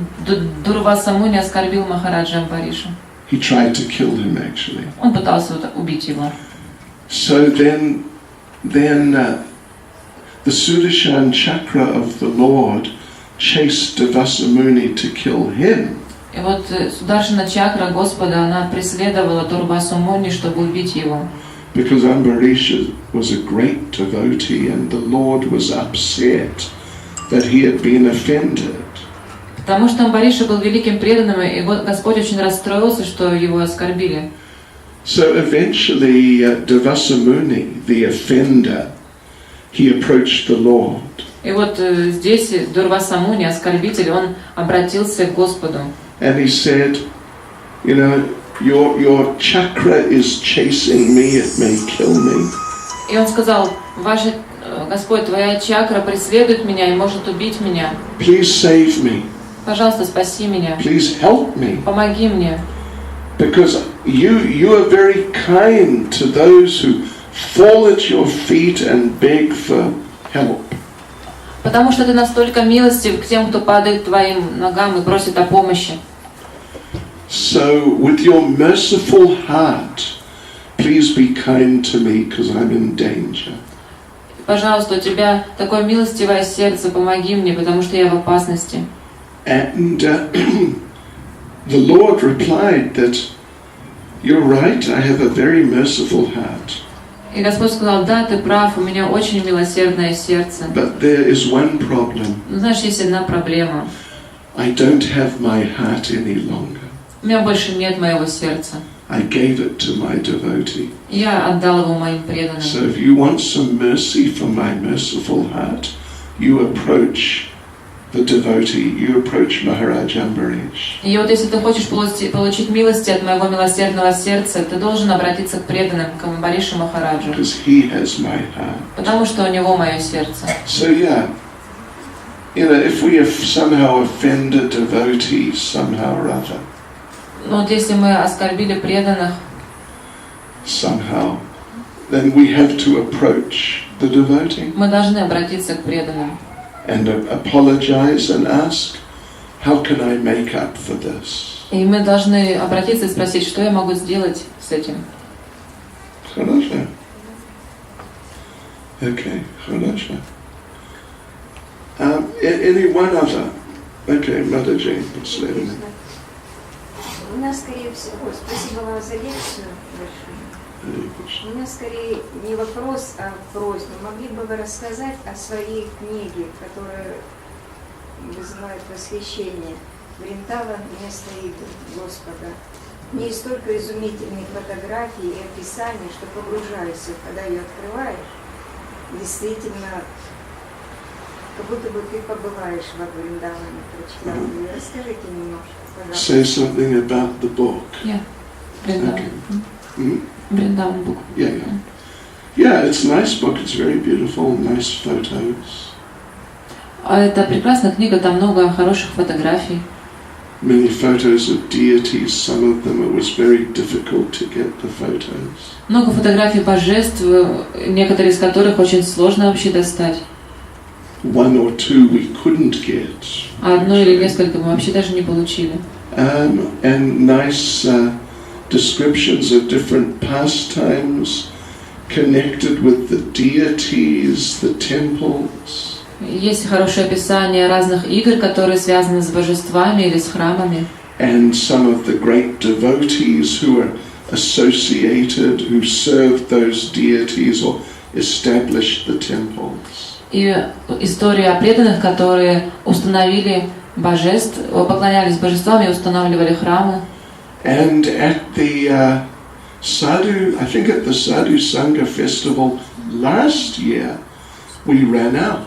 Дурваса Муни оскорбил Махараджа Амбариша. He tried to kill him actually. Он пытался убить его. So then the Sudarshan chakra of the Lord chased Durvasa Muni to kill him. И вот Сударшана чакра Господа, она преследовала Дурвасу Муни, чтобы убить его. Because Ambarish was a great devotee and the Lord was upset that he had been offended. Потому что Амбариша был великим преданным, и Господь очень расстроился, что его оскорбили. So eventually Durvasa Muni, the offender, he approached the Lord. И вот здесь Дурваса Муни, оскорбитель, он обратился к Господу. And he said, your chakra is chasing me, it may kill me. И он сказал, Господь, твоя чакра преследует меня и может убить меня. Please save me. Пожалуйста, спаси меня. Please help me. Помоги мне. Because you are very kind to those who fall at your feet and beg for help. Потому что ты настолько милостив к тем, кто падает к твоим ногам и просит о помощи. So, with your merciful heart, please be kind to me, because I'm in danger. Пожалуйста, у тебя такое милостивое сердце, помоги мне, потому что я в опасности. And the Lord replied that, you're right, I have a very merciful heart. И Господь сказал, да, ты прав, у меня очень милосердное сердце. But there is one problem. Но знаешь, есть одна проблема. I don't have my heart any longer. У меня больше нет моего сердца. I gave it to my devotee. Я отдал его моим преданным. So if you want some mercy from my merciful heart, you approach the devotee, you approach Maharaja Ambaresh. И вот если ты хочешь получить милости от моего милосердного сердца, ты должен обратиться к преданным, к Амбаришу Махараджу. Because he has my heart. Потому что у него мое сердце. So yeah, if we have somehow offended devotees somehow or other, Но вот если мы оскорбили преданных, somehow, then we have to approach the devotee мы должны обратиться к преданным. and apologize and ask, how can I make up for this? И мы должны обратиться и спросить, что я могу сделать с этим. Хорошо. Okay, хорошо. Anyone other? Okay, Mother Jane, последний. У нас, скорее всего, спасибо вам за лекцию большую. У нас, скорее, не вопрос, а просьба. Могли бы вы рассказать о своей книге, которая вызывает восхищение? «Вриндаван. Место идол Господа». В ней столько изумительных фотографий и описаний, что погружаешься, когда ее открываешь, действительно, как будто бы ты побываешь во Вриндаване, прочитав ее. Расскажите немножко, пожалуйста. Say something about the book. Yeah. Вриндаван. Okay. Вриндаван book. Yeah, it's a nice book. It's very beautiful, nice photos. Это прекрасная книга, там много хороших фотографий. Many photos of deities. Some of them it was very difficult to get the photos. Много фотографий божеств, некоторые из которых очень сложно вообще достать. One or two we couldn't get. А одно или несколько мы вообще даже не получили. And nice descriptions of different pastimes connected with the deities, the temples. Есть хорошее описание разных игр, которые связаны с божествами или с храмами. And some of the great devotees who are associated, who served those deities or established the temples. И история о преданных, которые установили божеств, поклонялись божествам и устанавливали храмы. And at the Sadhu, I think at the Sadhu Sangha festival last year, we ran out.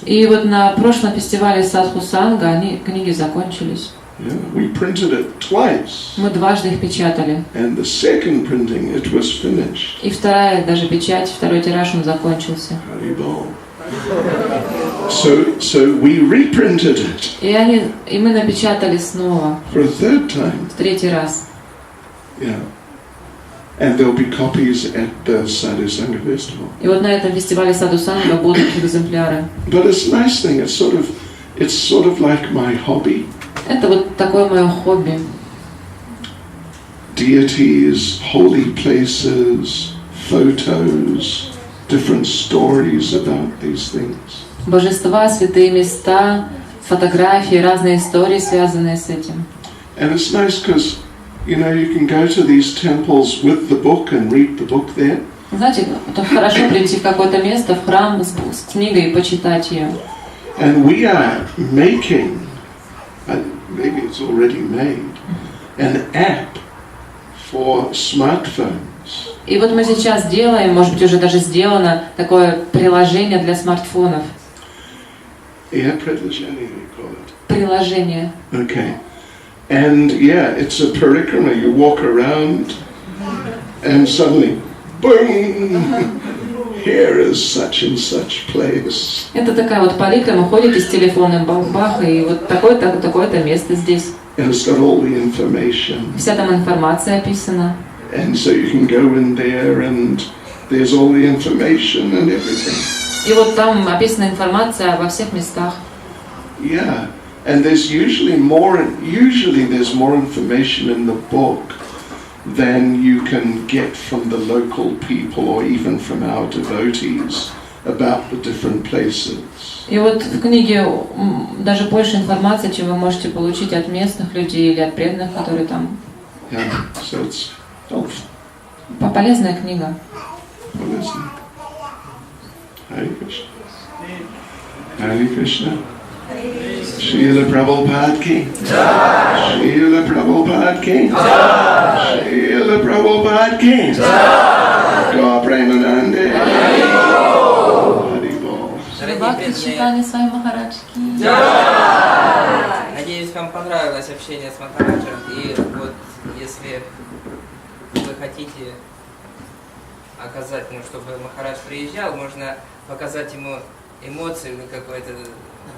И вот на прошлом фестивале Садху Санга книги закончились. Yeah, we printed it twice. Мы дважды их печатали. And the second printing, it was finished. И вторая даже печать, второй тираж он закончился. So we reprinted it. И мы напечатали снова. For a third time. В третий раз. Yeah. And there'll be copies at the Sadhu Sangha festival. И вот на этом фестивале Садху Санга будут экземпляры. But it's a nice thing. It's sort of like my hobby. Это вот такое мое хобби. Deities, holy places, photos, different stories about these things. Божества, святые места, фотографии, разные истории, связанные с этим. And it's nice because, you can go to these temples with the book and read the book there. Знаете, это хорошо прийти в какое-то место, в храм с книгой и почитать ее. And we are making, maybe it's already made, an app for smartphones. И вот мы сейчас делаем, может быть, уже даже сделано такое приложение для смартфонов. Приложение, we call it. Приложение. Okay. And yeah, it's a parikrama. You walk around and suddenly, boom! here is such and such place. Это такая вот поликлама, ходите с телефоном, бах-бах, и вот такое-то, такое-то место здесь. And it's got all the information. Вся там информация описана. And so you can go in there and there's all the information and everything. И вот там описана информация во всех местах. Yeah. And there's usually more information in the book than you can get from the local people or even from our devotees about the different places. И вот в книге даже больше информации, чем вы можете получить от местных людей или от преданных, которые там. Yeah, so it's полезная книга. Полезная. Харе Кришна. Харе Кришна. Шрила Прабхупад ки. Шрила Прабхупад ки. Шрила Прабхупад ки. Го Премананде. Бхакти, Чайтанья, Свами, Махарадж ки. Надеюсь, вам понравилось общение с Махараджем. И вот если вы хотите оказать, чтобы Махарадж приезжал, можно показать ему эмоции, какое-то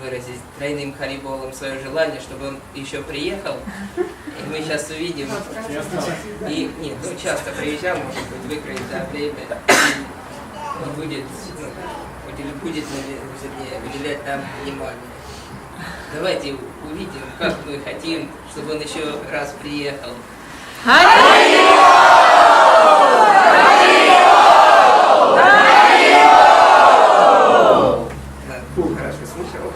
выразить тройным хариболом свое желание, чтобы он еще приехал. И мы сейчас увидим. И нет, часто приезжал, может быть, выкроить время и будет уделять нам внимание. Давайте увидим, как мы хотим, чтобы он еще раз приехал. Хорошо слышал.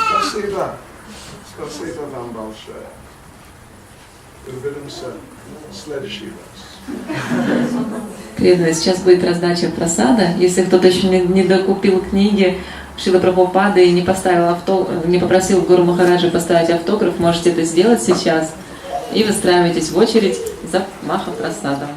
Спасибо. Спасибо вам большое. Увидимся в следующий раз. Преданные, сейчас будет раздача прасада. Если кто-то еще не докупил книги Шрила Прабхупады и не попросил Гуру Махараджа поставить автограф, можете это сделать сейчас и выстраивайтесь в очередь за Махапрасадом.